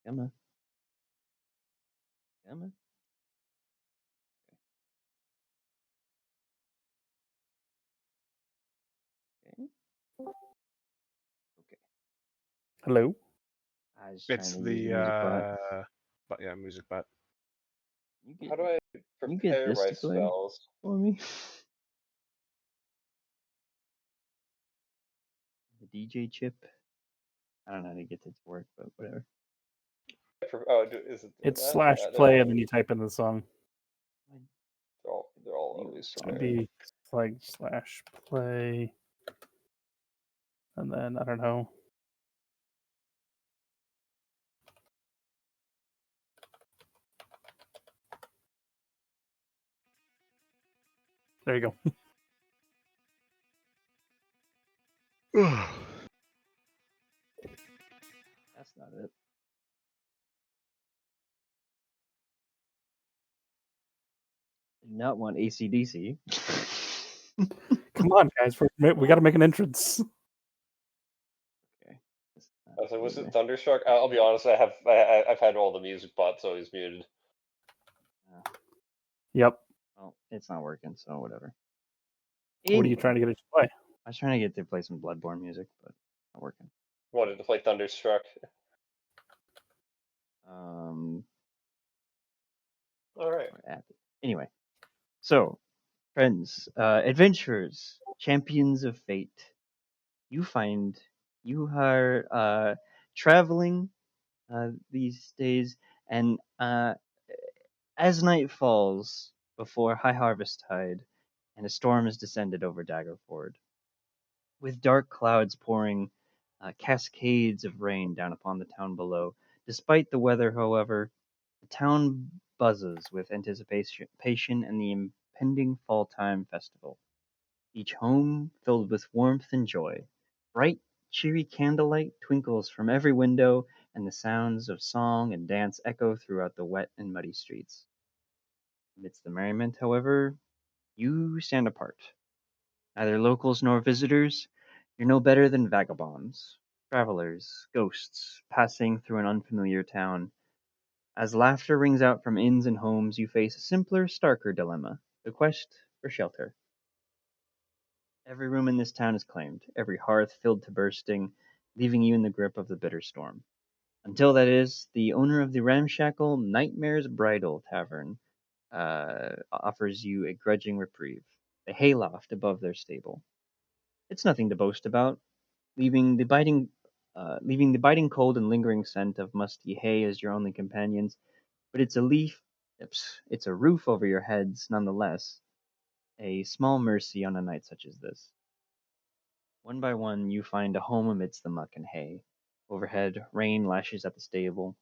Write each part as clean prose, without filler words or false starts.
Come on. Come on. Okay. Okay. Hello? I was It's trying to use the music bot. but yeah, music bot. How do I you get prepare this my to play spells? for me? The DJ chip. I don't know how to get it to work, but whatever. Oh, is it? It's Yeah, /play and then you type in the song. They're all always So it'd be like /play, and then I don't know. There you go. That's not it. I do not want AC/DC. Come on, guys. We got to make an entrance. Okay. So was it Thunderstruck? I'll be honest. I've had all the music bots always muted. Yep. Well, it's not working, so whatever. What are you trying to get it to play? I was trying to get to play some Bloodborne music, but not working. Wanted to play Thunderstruck. All right. Anyway, so friends, adventurers, champions of fate, you are traveling these days, and as night falls before high harvest tide, and a storm has descended over Daggerford, with dark clouds pouring cascades of rain down upon the town below. Despite the weather, however, the town buzzes with anticipation and the impending fall time festival. Each home filled with warmth and joy. Bright, cheery candlelight twinkles from every window, and the sounds of song and dance echo throughout the wet and muddy streets. Amidst the merriment, however, you stand apart. Neither locals nor visitors, you're no better than vagabonds, travelers, ghosts, passing through an unfamiliar town. As laughter rings out from inns and homes, you face a simpler, starker dilemma: the quest for shelter. Every room in this town is claimed, every hearth filled to bursting, leaving you in the grip of the bitter storm. Until that is, the owner of the ramshackle Nightmare's Bridal Tavern offers you a grudging reprieve, a hayloft above their stable. It's nothing to boast about, leaving the biting cold and lingering scent of musty hay as your only companions. But it's a roof over your heads nonetheless, a small mercy on a night such as this. One by one, you find a home amidst the muck and hay. Overhead, rain lashes at the stable,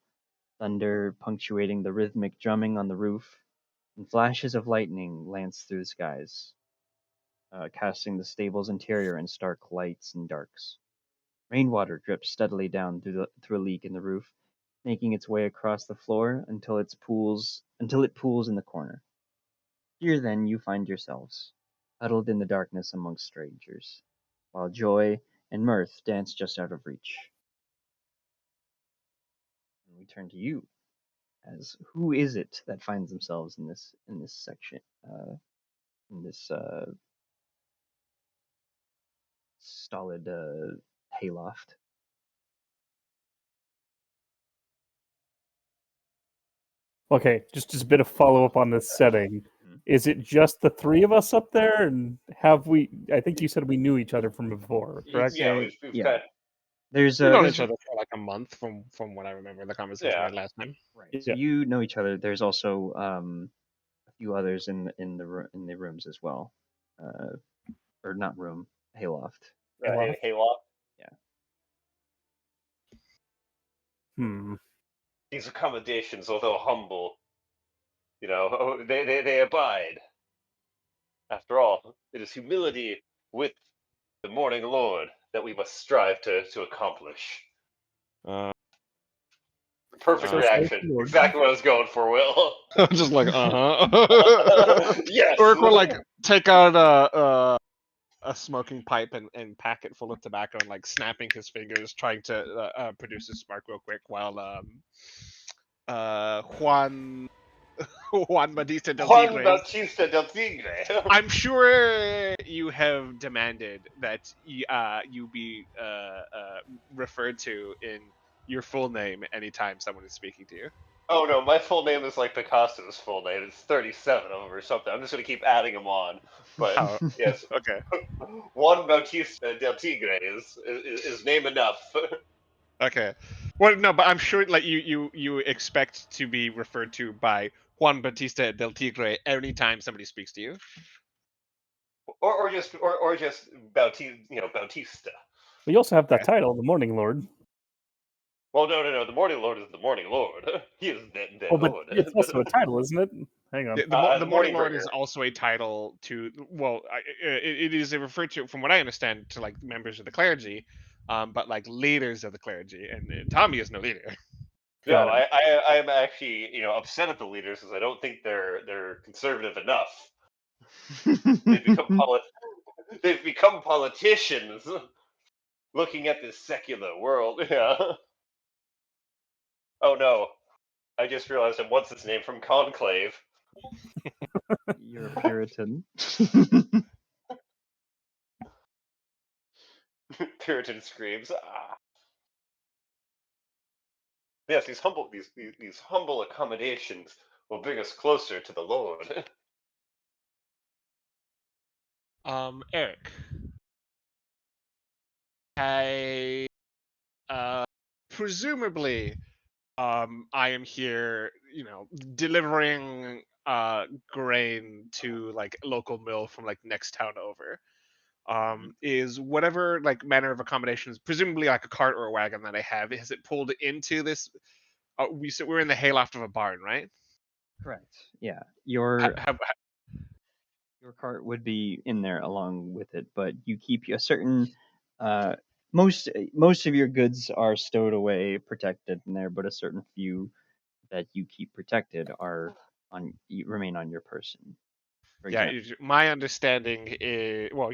thunder punctuating the rhythmic drumming on the roof, and flashes of lightning lance through the skies, casting the stable's interior in stark lights and darks. Rainwater drips steadily down through a leak in the roof, making its way across the floor until it pools in the corner. Here then you find yourselves, huddled in the darkness amongst strangers, while joy and mirth dance just out of reach. And we turn to you, as who is it that finds themselves in this section, in this stolid hayloft? Okay, just a bit of follow up on this setting. Is it just the three of us up there, and have we? I think you said we knew each other from before, correct? Yeah, we've got. There's known each other for like a month from what I remember the conversation we had last time. Right. So you know each other. There's also a few others in the rooms as well, or not room, hayloft. Hayloft. Yeah. These accommodations, although humble, they abide. After all, it is humility with the Morning Lord that we must strive to accomplish. Perfect reaction. Exactly what I was going for, Will. Just like, Yes. Or like take out a smoking pipe and packet full of tobacco and like snapping his fingers, trying to produce a spark real quick while Juan Juan Batista del Juan Tigre. Bautista del Tigre. I'm sure you have demanded that you be referred to in your full name anytime someone is speaking to you. Oh no, my full name is like Picasso's full name. It's 37 of them or something. I'm just gonna keep adding them on. But Oh, yes, okay. Juan Bautista del Tigre is name enough. Okay. Well, no, but I'm sure like you expect to be referred to by Juan Batista del Tigre anytime somebody speaks to you. or just Bautista. We also have that Okay. title, the Morning Lord. Well, no. The Morning Lord is the Morning Lord. He is the Oh, but Lord. it's also a title, isn't it? Hang on. The Morning Lord Morningbringer. is also a title to it is referred to, from what I understand, to like members of the clergy, but like leaders of the clergy, and Tommy is no leader. No, Got it. I'm actually upset at the leaders because I don't think they're conservative enough. They've become they've become politicians, looking at this secular world. Yeah. Oh no, I just realized what's its name from Conclave. You're a Puritan. Puritan screams. Ah. Yes, these humble accommodations will bring us closer to the Lord. Eric, I presumably I am here, delivering grain to like a local mill from like next town over. Is whatever like manner of accommodations, presumably like a cart or a wagon that I have, has it pulled into this? We're in the hayloft of a barn, right? Correct. Yeah. Have, Your cart would be in there along with it, but you keep a certain uh most of your goods are stowed away, protected in there, but a certain few that you keep protected are remain on your person. For yeah, example. my understanding is, well,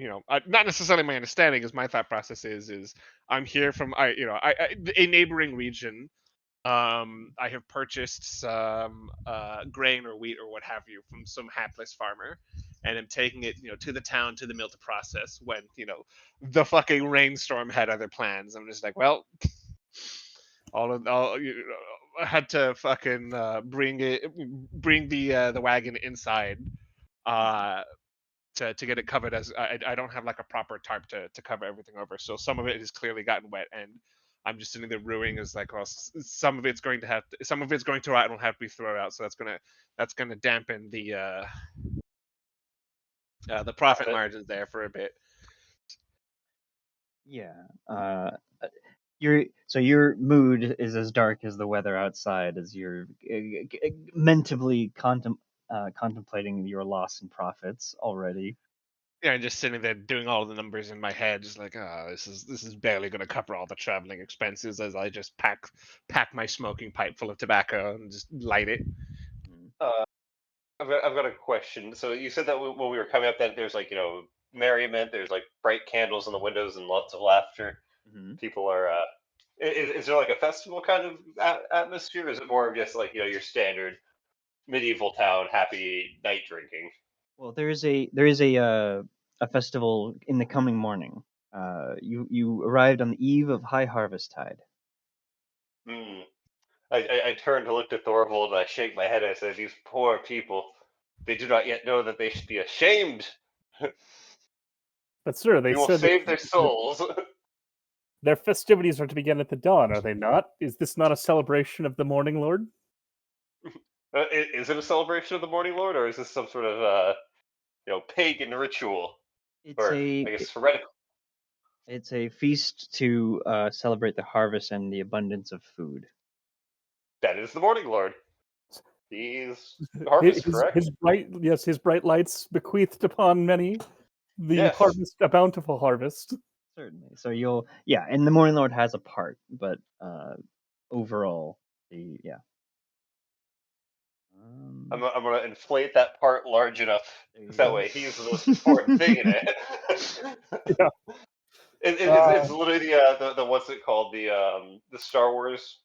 not necessarily my understanding, is my thought process is I'm here from a neighboring region. I have purchased some grain or wheat or what have you from some hapless farmer, and am taking it, to the town, to the mill to process. When the fucking rainstorm had other plans, I'm just like, well, I had to fucking bring the wagon inside, uh, to get it covered, as I don't have like a proper tarp to cover everything over. So some of it has clearly gotten wet, and I'm just sitting there ruining as like, well, some of it's going to some of it's going to rot and will have to be thrown out. So that's gonna dampen the profit margins there for a bit. Yeah. Your mood is as dark as the weather outside as you're mentally contemplating your loss in profits already. Yeah, just sitting there doing all the numbers in my head, just like, oh, this is barely going to cover all the traveling expenses, as I just pack my smoking pipe full of tobacco and just light it. Uh, I've got a question. So you said that when we were coming up, that there's like merriment. There's like bright candles in the windows and lots of laughter. Mm-hmm. People are. Is there like a festival kind of atmosphere? Or is it more of just like your standard medieval town happy night drinking? Well, there is a festival in the coming morning. You arrived on the eve of High Harvest Tide. Hmm. I turn to look at Thorvald and I shake my head and I say, "These poor people. They do not yet know that they should be ashamed. But sir, they We will said save their that souls." their festivities are to begin at the dawn, are they not? Is this not a celebration of the Morning Lord? Is it a celebration of the Morning Lord, or is this some sort of pagan ritual, It's or a I guess heretical? it's a feast to celebrate the harvest and the abundance of food. That is the Morning Lord. He's harvest, correct? His bright lights bequeathed upon many the Yes. harvest, a bountiful harvest. Certainly. So and the Morning Lord has a part, but overall, the yeah. I'm gonna inflate that part large enough there you that go. way he's the most important thing in it. Yeah. It's literally the what's it called, the Star Wars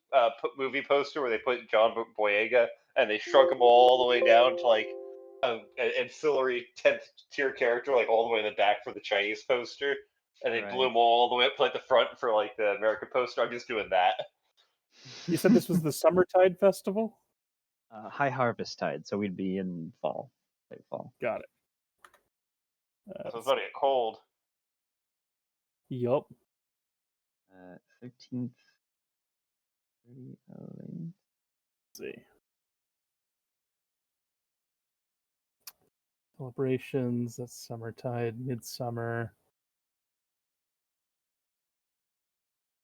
movie poster where they put John Boyega and they shrunk him all the way down to like an ancillary 10th tier character, like all the way in the back for the Chinese poster, and they blew Right. him all the way up to like the front for like the American poster. I'm just doing that. You said this was the Summertide Festival? High harvest tide, so we'd be in fall, late fall. Got it. So it's about to get cold. Yup. 13th. Pretty early. Let's see. Celebrations, that's Summertide, Midsummer.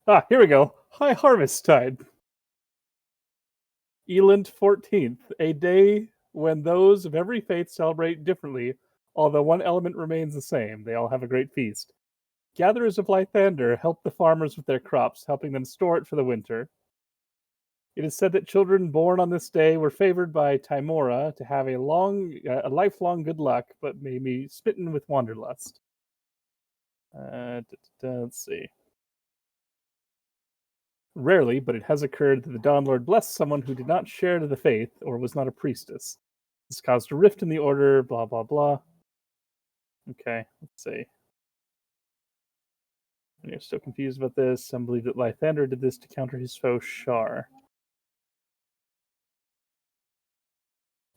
Ah, here we go. High Harvest Tide. Elent 14th, a day when those of every faith celebrate differently, although one element remains the same. They all have a great feast. Gatherers of Lythander help the farmers with their crops, helping them store it for the winter. It is said that children born on this day were favored by Timora to have a lifelong good luck, but may be smitten with wanderlust. Let's see. Rarely, but it has occurred that the Dawn Lord blessed someone who did not share the faith or was not a priestess. This caused a rift in the order, blah, blah, blah. Okay, let's see. And you're still confused about this. Some believe that Lythander did this to counter his foe Shar.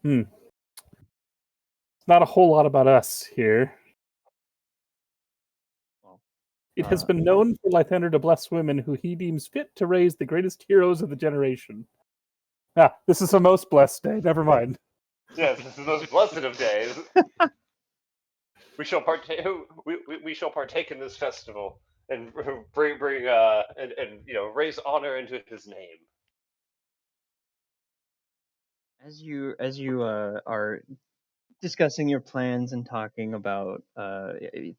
It's not a whole lot about us here. Well, It has been known for Lythander to bless women who he deems fit to raise the greatest heroes of the generation. Ah, this is a most blessed day. Never mind. Yes, this is the most blessed of days. We shall partake. We shall partake in this festival and bring and raise honor into his name. as you are discussing your plans and talking about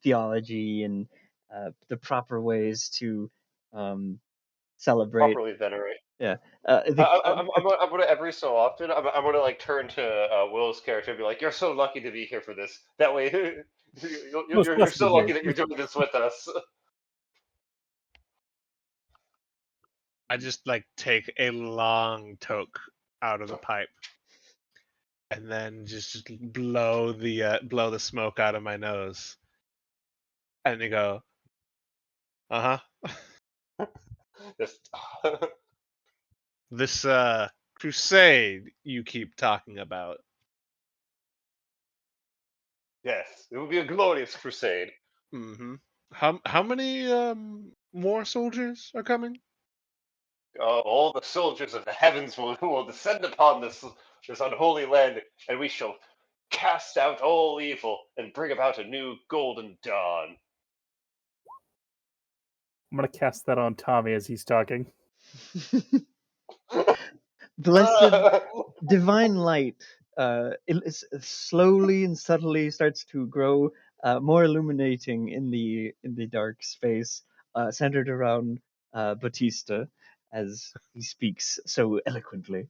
theology and the proper ways to celebrate. Properly venerate. Yeah. I'm gonna every so often. I'm gonna like turn to Will's character and be like, "You're so lucky to be here for this. That way, Most you're blessed so day. lucky that you're doing this with us." I just like take a long toke out of the pipe, and then just blow the smoke out of my nose, and they go, "Uh huh." Just This crusade you keep talking about. yes, it will be a glorious crusade. Mm-hmm. How many more soldiers are coming? All the soldiers of the heavens will descend upon this unholy land, and we shall cast out all evil and bring about a new golden dawn. I'm going to cast that on Tommy as he's talking. Blessed divine light slowly and subtly starts to grow more illuminating in the dark space centered around Batista as he speaks so eloquently.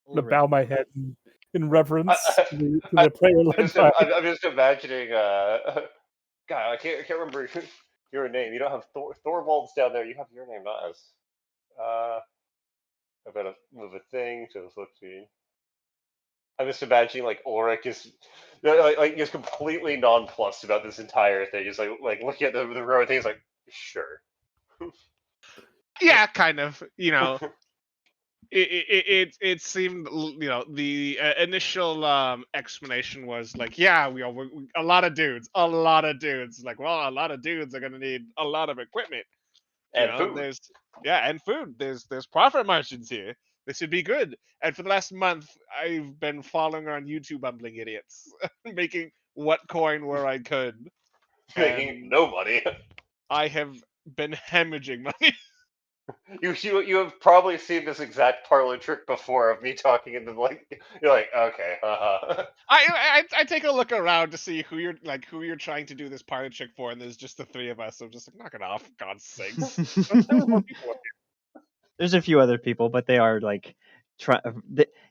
I'm going to bow my head in reverence to I, the prayer led by... I'm just imagining. God, I can't remember your name. You don't have Thorvald's down there. You have your name, not us. I better move a thing to the flip screen. I'm just imagining like Ulrich is like just completely nonplussed about this entire thing. He's like looking at the row and things like, sure. Yeah, kind of. You know, it seemed, the initial explanation was like, yeah, we a lot of dudes, like, well, a lot of dudes are gonna need a lot of equipment, And food. and food. There's profit margins here. This should be good. And for the last month, I've been following around YouTube bumbling idiots, making what coin where I could, Making and no money. I have been hemorrhaging money. You have probably seen this exact parlor trick before of me talking and then like you're like, okay, I take a look around to see who you're trying to do this pilot trick for, and there's just the three of us. So I'm just like, knock it off, for God's sakes. There were more people up There's a few other people, but they are like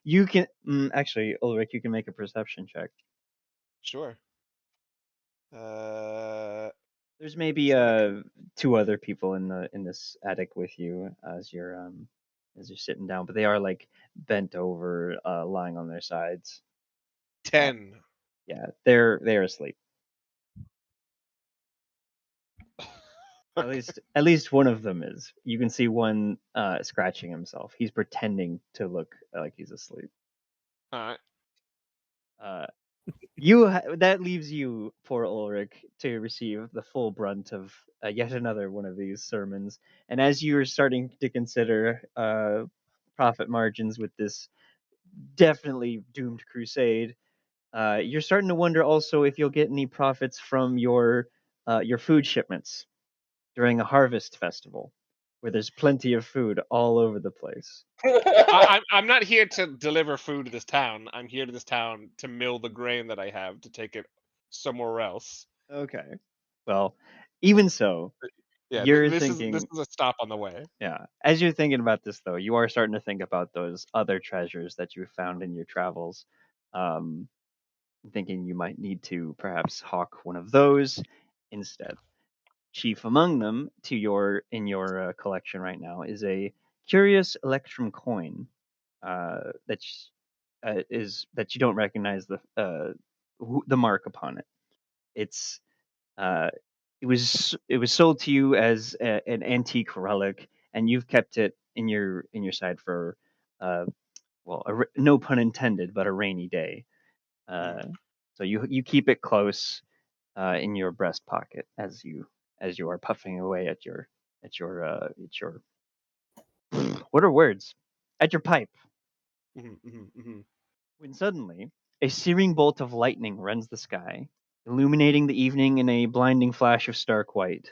you can actually, Ulrich, you can make a perception check. Sure. There's maybe Second. 2 other people in this attic with you as you're sitting down, but they are like bent over, lying on their sides. 10. Yeah, they're asleep. At least one of them is. You can see one scratching himself. He's pretending to look like he's asleep. All right. Uh, that leaves you, poor Ulrich, to receive the full brunt of yet another one of these sermons. And as you are starting to consider profit margins with this definitely doomed crusade, you're starting to wonder also if you'll get any profits from your food shipments during a harvest festival, where there's plenty of food all over the place. I'm not here to deliver food to this town. I'm here to this town to mill the grain that I have to take it somewhere else. Okay. Well, even so, Yeah, you're this is thinking, a stop on the way. yeah, as you're thinking about this, though, you are starting to think about those other treasures that you found in your travels. Um, Thinking you might need to perhaps hawk one of those instead. Chief among them in your collection right now is a curious electrum coin that you don't recognize the mark upon it. It's uh, it was sold to you as an antique relic, and you've kept it in your side for uh, well, no pun intended, but a rainy day. Uh, Mm. so you keep it close in your breast pocket as you are puffing away at your what are words, at your pipe, when suddenly a searing bolt of lightning rends the sky, illuminating the evening in a blinding flash of stark white.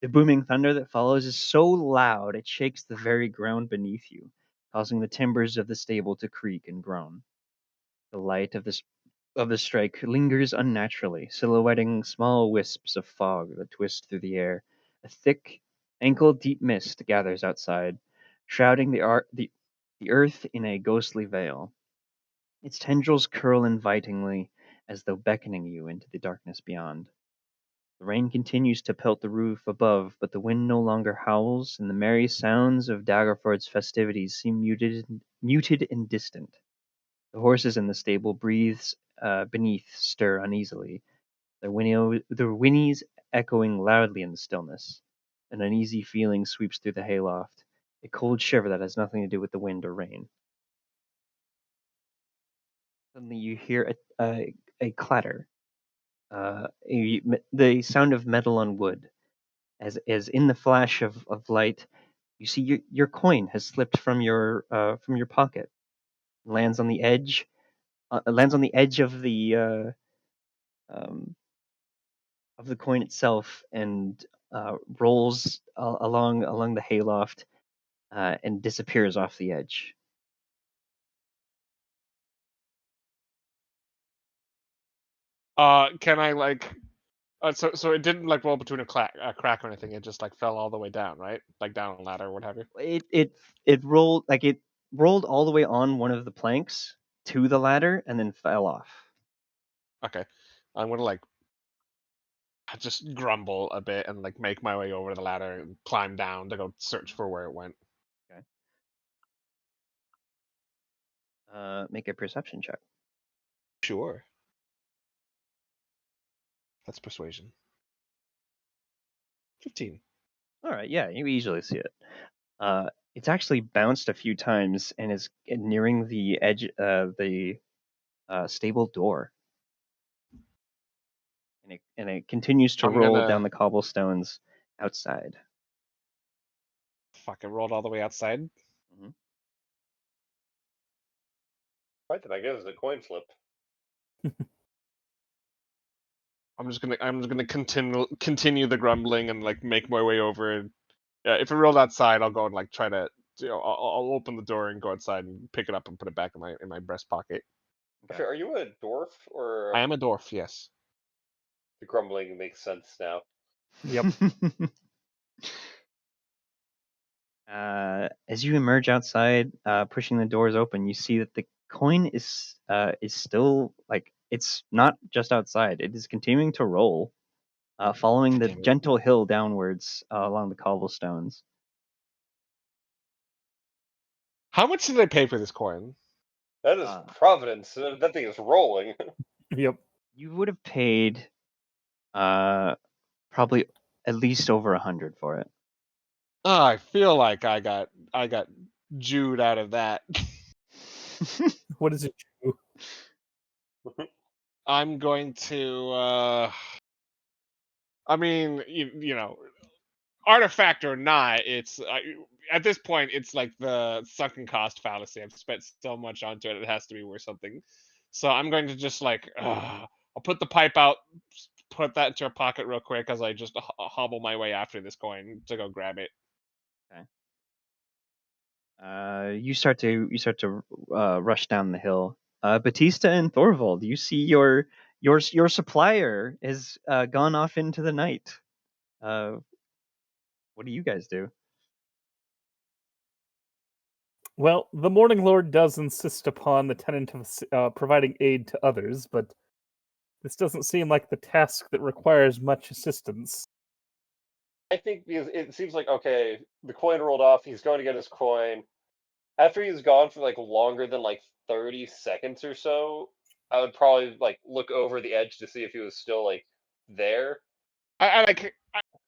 The booming thunder that follows is so loud it shakes the very ground beneath you, causing the timbers of the stable to creak and groan. The light of the strike lingers unnaturally, silhouetting small wisps of fog that twist through the air. A thick, ankle-deep mist gathers outside, shrouding the earth in a ghostly veil. Its tendrils curl invitingly, as though beckoning you into the darkness beyond. The rain continues to pelt the roof above, but the wind no longer howls, and the merry sounds of Daggerford's festivities seem muted and distant. The horses in the stable breathes beneath stir uneasily, their whinnies echoing loudly in the stillness. An uneasy feeling sweeps through the hayloft, a cold shiver that has nothing to do with the wind or rain. Suddenly you hear a clatter, the sound of metal on wood. As in the flash of light, you see your coin has slipped from your pocket, lands on the edge, lands on the edge um, of the coin itself, and rolls along the hayloft and disappears off the edge. Can I like? So it didn't like roll between a crack or anything. It just like fell all the way down, right? Like down a ladder or what have you. It rolled all the way on one of the planks to the ladder and then fell off. Okay, I'm gonna like just grumble a bit and like make my way over the ladder and climb down to go search for where it went. Okay. Make a perception check. Sure. That's persuasion. 15. All right, yeah, you easily see it. It's actually bounced a few times and is nearing the edge of the stable door, and it continues to I'm roll down gonna the cobblestones outside. fuck. It rolled all the way outside. Mhm. Right, then I guess it's a coin flip. I'm just gonna continue the grumbling and like make my way over. And if it rolled outside, I'll go and like try to. I'll open the door and go outside and pick it up and put it back in my breast pocket. Okay. Are you a dwarf or I am a dwarf, yes. the grumbling makes sense now? Yep. As you emerge outside, pushing the doors open, you see that the coin is still like it's not just outside; it is continuing to roll, following God the damn it. gentle hill downwards along the cobblestones. How much did I pay for this coin? That is Uh, providence. That thing is rolling. Yep. you would have paid uh, probably at least over 100 for it. Oh, I feel like I got Jewed out of that. What does it do? I'm going to I mean, you know, artifact or not, at this point it's like the sunken cost fallacy. I've spent so much onto it, it has to be worth something. So I'm going to just like I'll put the pipe out, put that into a pocket real quick as I just hobble my way after this coin to go grab it. Okay. You start to rush down the hill. Batista and Thorvald, you see your supplier has gone off into the night. Uh, what do you guys do? Well, the Morning Lord does insist upon the tenant of providing aid to others, but this doesn't seem like the task that requires much assistance. I think because it seems like okay, the coin rolled off. He's going to get his coin. After he's gone for like longer than like 30 seconds or so, I would probably like look over the edge to see if he was still like there. I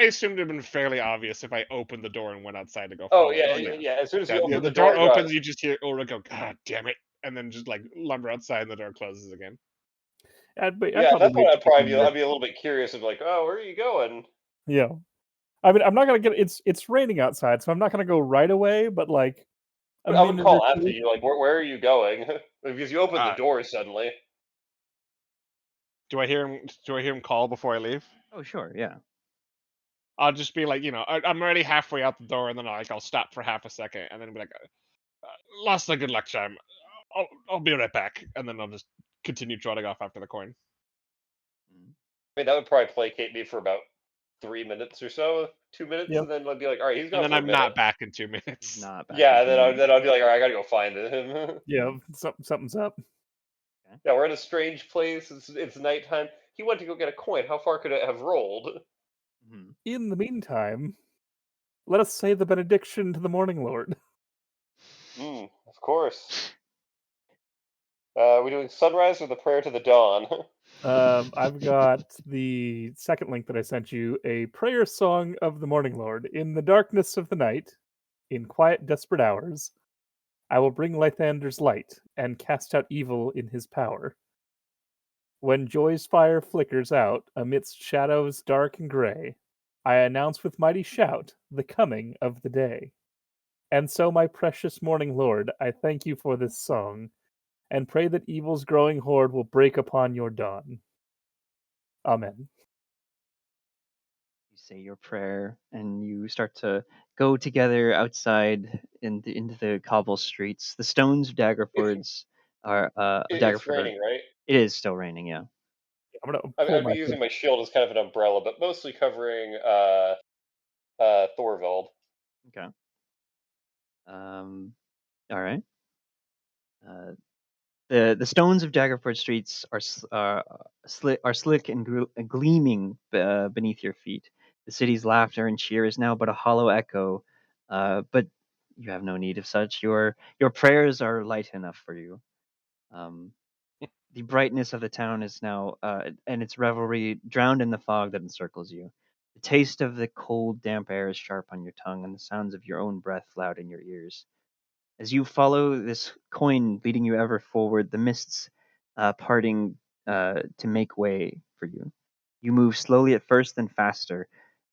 assumed it would have been fairly obvious if I opened the door and went outside to go Oh follow yeah, it. Oh yeah, yeah. yeah. As soon as you Yeah, open the the door door, opens, you just hear Ulrich go, God damn it, and then just like lumber outside and the door closes again. I'd yeah. At probably that point, wait I'd till probably be, he, I'd be a little bit curious of like, oh, where are you going? yeah. I mean, I'm not gonna get it's raining outside, so I'm not gonna go right away, but like a I would minute or call after two. you, like, where are you going? Because you open the Uh, door suddenly. do I hear him? Do I hear him call before I leave? Oh sure, yeah. I'll just be like, I'm already halfway out the door, and then I'll stop for half a second, and then be like, lost a good luck charm. I'll be right back, and then I'll just continue trotting off after the coin. Mm. I mean, that would probably placate me for about 3 minutes or so, 2 minutes, Yeah. and then I'd be like, all right, he's And gone then for a I'm minute. not back in He's 2 minutes. not back in Yeah, and two then minutes. I'd be like, all right, I gotta go find him. Yeah, something's up. Yeah, we're in a strange place. It's nighttime. He went to go get a coin. How far could it have rolled? Mhm. In the meantime, let us say the benediction to the Morning Lord. Of course. We doing sunrise or the prayer to the dawn? I've got the second link that I sent you, a prayer song of the Morning Lord. In the darkness of the night, in quiet, desperate hours, I will bring Lythander's light and cast out evil in his power. When joy's fire flickers out amidst shadows dark and gray, I announce with mighty shout the coming of the day. And so, my precious Morning Lord, I thank you for this song, and pray that evil's growing horde will break upon your dawn. Amen. You say your prayer, and you start to go together outside into the cobble streets. The stones of it's Daggerford's are of it's Daggerford are. raining, right? It is still raining, yeah. I'm gonna pull I'd my be using my shield as kind of an umbrella, but mostly covering Thorvald. Okay. All right. Uh, the stones of Daggerford streets are slick and gleaming beneath your feet. The city's laughter and cheer is now but a hollow echo. But you have no need of such. Your prayers are light enough for you. Um, the brightness of the town is now and its revelry drowned in the fog that encircles you. The taste of the cold, damp air is sharp on your tongue, and the sounds of your own breath loud in your ears. As you follow this coin leading you ever forward, the mists parting to make way for you. You move slowly at first, then faster,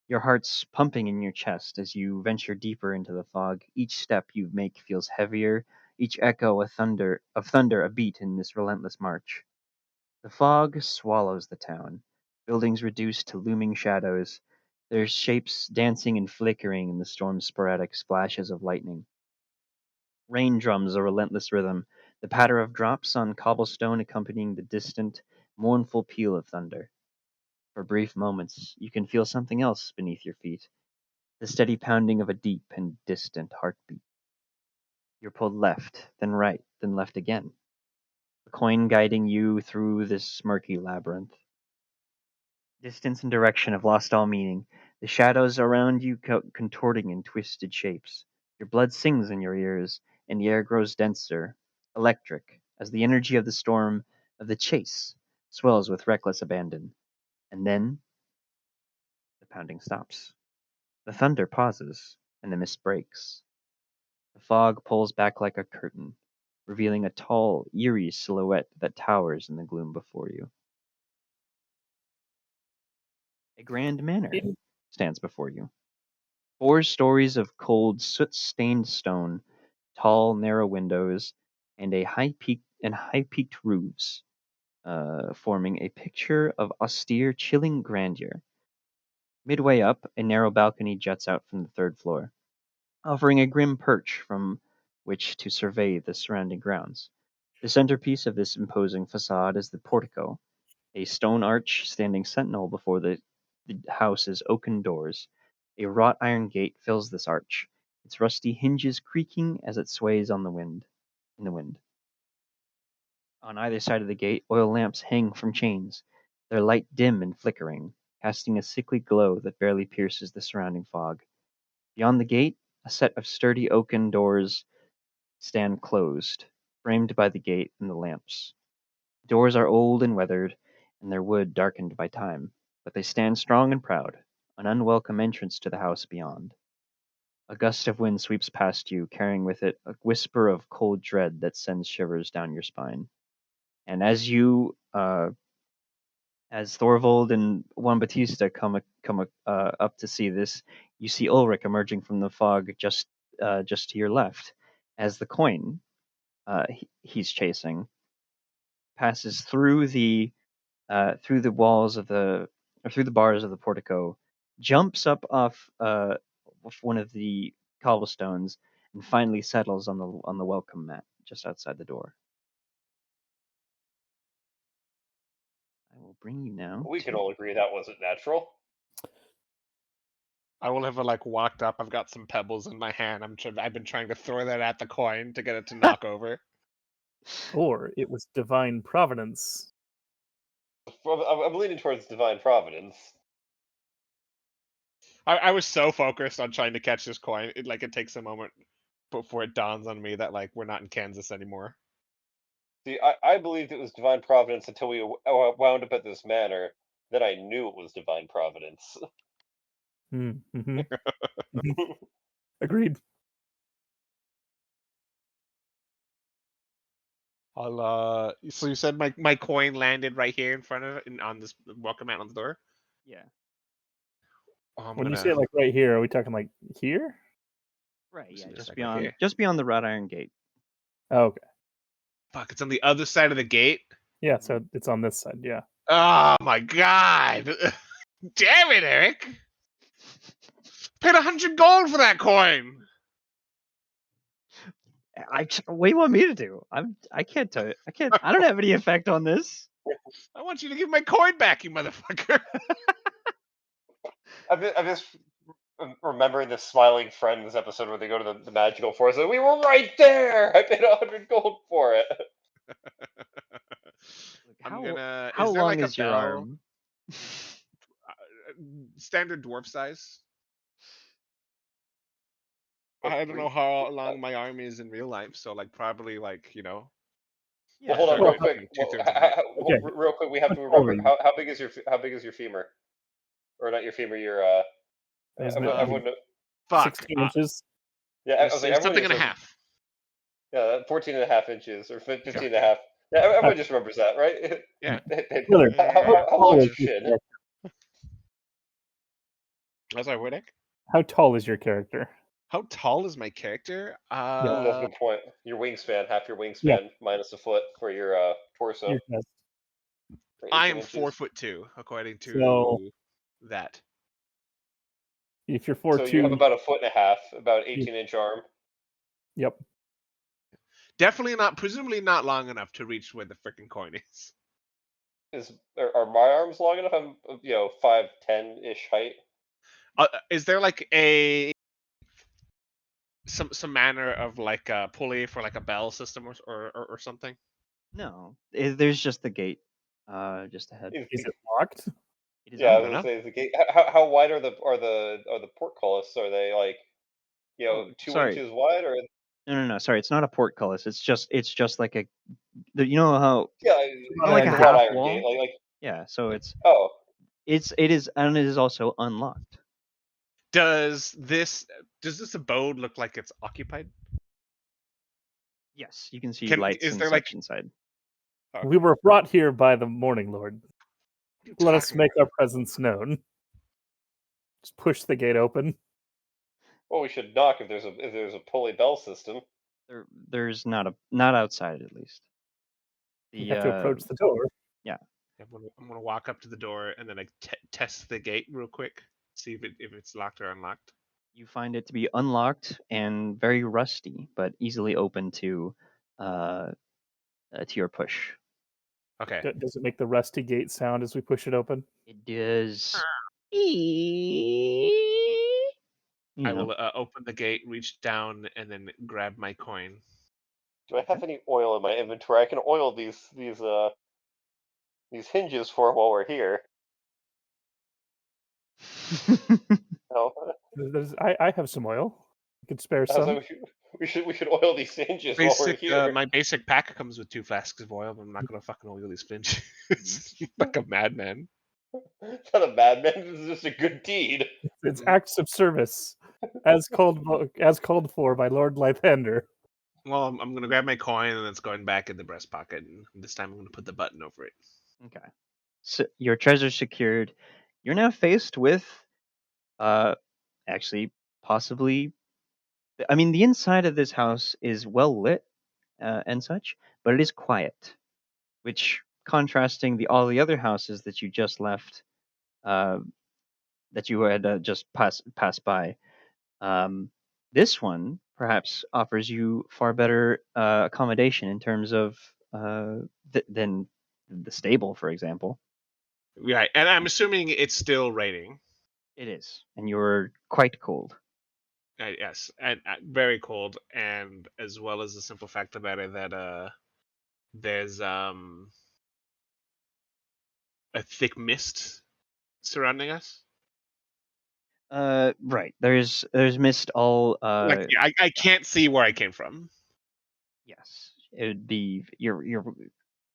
your heart's pumping in your chest as you venture deeper into the fog. Each step you make feels heavier, each echo a thunder a beat in this relentless march. The fog swallows the town, buildings reduced to looming shadows, their shapes dancing and flickering in the storm's sporadic splashes of lightning. Rain drums a relentless rhythm, the patter of drops on cobblestone accompanying the distant, mournful peal of thunder. For brief moments, you can feel something else beneath your feet. the steady pounding of a deep and distant heartbeat. You're pulled left, then right, then left again, the coin guiding you through this murky labyrinth. Distance and direction have lost all meaning, the shadows around you contorting in twisted shapes. Your blood sings in your ears, and the air grows denser, electric, as the energy of the storm, of the chase, swells with reckless abandon. And then the pounding stops. The thunder pauses, and the mist breaks. The fog pulls back like a curtain, revealing a tall, eerie silhouette that towers in the gloom before you. A grand manor stands before you. 4 stories of cold, soot-stained stone, tall, narrow windows, and high-peaked roofs, forming a picture of austere, chilling grandeur. Midway up, a narrow balcony juts out from the 3rd floor, offering a grim perch from which to survey the surrounding grounds. The centerpiece of this imposing facade is the portico, a stone arch standing sentinel before the house's oaken doors. A wrought iron gate fills this arch, its rusty hinges creaking as it sways in the wind. On either side of the gate, oil lamps hang from chains, their light dim and flickering, casting a sickly glow that barely pierces the surrounding fog. Beyond the gate, a set of sturdy oaken doors stand closed, framed by the gate and the lamps. The doors are old and weathered, and their wood darkened by time, but they stand strong and proud, an unwelcome entrance to the house beyond. A gust of wind sweeps past you, carrying with it a whisper of cold dread that sends shivers down your spine. And as Thorvald and Juan Batista come up to see this, you see Ulrich emerging from the fog just to your left, as the coin he's chasing passes through the walls or through the bars of the portico, jumps up off one of the cobblestones, and finally settles on the welcome mat just outside the door. I will bring you now. We can all agree that wasn't natural. I will have walked up. I've got some pebbles in my hand. I've been trying to throw that at the coin to get it to knock over. Or it was divine providence. I'm leaning towards divine providence. I was so focused on trying to catch this coin. It takes a moment before it dawns on me that we're not in Kansas anymore. See, I believed it was divine providence until we wound up at this manor. Then I knew it was divine providence. Mm-hmm. Agreed. So you said my coin landed right here in front of it, on this welcome mat on the door. Yeah. When you say right here, are we talking here? Right. Yeah. Here. Just beyond the wrought iron gate. Oh, okay. Fuck, it's on the other side of the gate. Yeah, so it's on this side. Yeah. Oh my god! Damn it, Eric! Paid 100 gold for that coin. What do you want me to do? I can't tell you. I don't have any effect on this. I want you to give my coin back, you motherfucker. I'm just remembering the Smiling Friends episode where they go to the magical forest. We were right there. I paid 100 gold for it. How long is your arm? Standard dwarf size. I don't know how long my arm is in real life, so probably Yeah. Well, hold on, real quick. Real quick, we have to remember how big is your femur, or not your femur? Your everyone. 16 inches. Yeah, it's something and a half. Yeah, 14 and a half inches or 15 and a half. Yeah, everyone just remembers that, right? Yeah. How long's your shin? That's our Widick. How tall is your character? How tall is my character? That's a good point. Your wingspan, half your wingspan minus a foot for your torso. Your chest. I am 4'2", according to that. If you're 4'2", so you have about a foot and a half, about 18-inch arm. Yep. Definitely not, presumably not long enough to reach where the freaking coin is. Are my arms long enough? I'm 5'10" ish height. Is there like a some manner of like a pulley for like a bell system or something? No, there's just the gate, just ahead. Is it locked? It is Yeah, I Fair was gonna unlocked. enough. say the gate. How wide are the portcullis? Are they like Oh, 2 sorry. inches wide or No. Sorry, it's not a portcullis. It's just like you know how yeah, not Not like a a gate. wrought half iron gate? wall. Like Yeah, so oh it is and it is also unlocked. Does this abode look like it's occupied? Yes, you can see lights Is and there like such inside. We were brought here by the Morning Lord. Let us talking make our presence known. Just push the gate open. well we should knock if there's a pulley bell system. There's not outside at least. We The have to approach the door. yeah, I'm gonna walk up to the door and then like test the gate real quick, see if it's locked or unlocked. you find it to be unlocked and very rusty, but easily open uh to your push. Okay. Does it make the rusty gate sound as we push it open? It does. You I know. will open the gate, reach down, and then grab my coin. Do I have any oil in my inventory? I can oil these hinges for while we're here. No, I have some oil. You could spare I was some. like, we should oil these hinges while we're here. My basic pack comes with 2 flasks of oil, but I'm not gonna fucking oil these flinches like a madman. It's not a madman. This is just a good deed. It's acts of service, as called for by Lord Lythander. Well, I'm gonna grab my coin and it's going back in the breast pocket, and this time I'm gonna put the button over it. Okay. So your treasure secured. You're now faced with uh actually possibly I mean the inside of this house is well lit and such, but it is quiet, which contrasting all the other houses that you just left uh that you had just passed by. Um this one perhaps offers you far better accommodation in terms of than the stable, for example. Right, and I'm assuming it's still raining. It is, and you're quite cold. Yes, and very cold, and as well as the simple fact about it that there's a thick mist surrounding us. Right. There's mist all. Like I can't see where I came from. Yes, it would be you're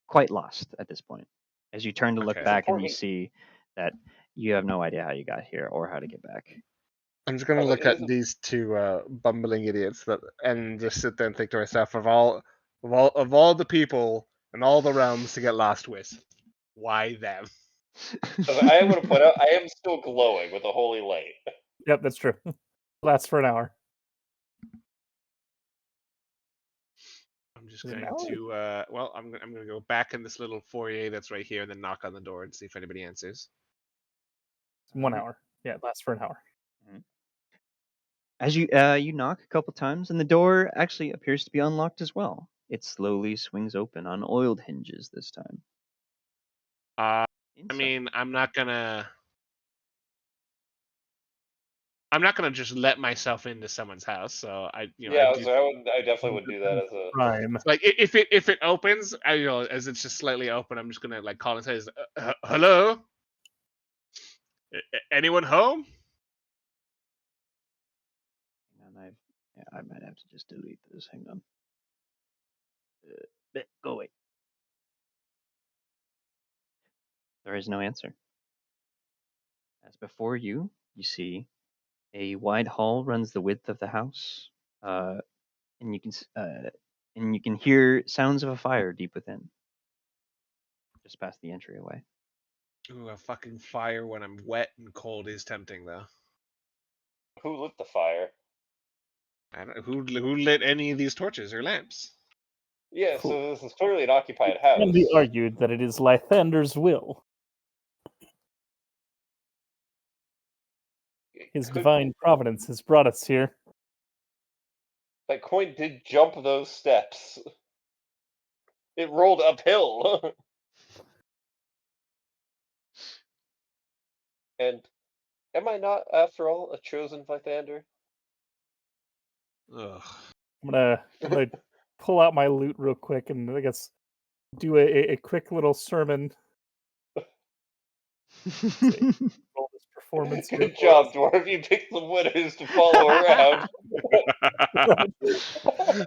quite lost at this point. As you turn to look Okay, It's back, and you important. see that you have no idea how you got here or how to get back. I'm just I gonna was like, look at these 2 bumbling idiots and just sit there and think to myself, of all the people and all the realms to get lost with, why them? I am going to point out I am still glowing with a holy light. Yep, that's true. Lasts for an hour. I'm just Is it an going hour? to I'm gonna go back in this little foyer that's right here and then knock on the door and see if anybody answers. It's 1 Alright. hour. Yeah, it lasts for an hour. As you knock a couple times, and the door actually appears to be unlocked as well. It slowly swings open on oiled hinges this time. I Inside, mean, I'm not gonna just let myself into someone's house. So I Yeah, do so I definitely would do that as a. Prime. like if it opens, as it's just slightly open, I'm just gonna like call and say, "Hello, anyone home?" and I might have to just delete this. Hang on. Go away. There is no answer. As before you, you see a wide hall runs the width of the house, uh, and you can hear sounds of a fire deep within, just past the entryway. Ooh, a fucking fire when I'm wet and cold is tempting, though. Who lit the fire? I don't, who lit any of these torches or lamps? Yeah, Cool. so this is clearly an occupied It can be house. argued that it is Lythander's will. His Could, divine providence has brought us here. that coin did jump those steps. It rolled uphill. And Am I not, after all, a chosen Vythander? Ugh. I'm gonna pull out my loot real quick and I guess do a quick little sermon. Say, roll this performance here Good for us. job, dwarf. You picked the winners to follow around.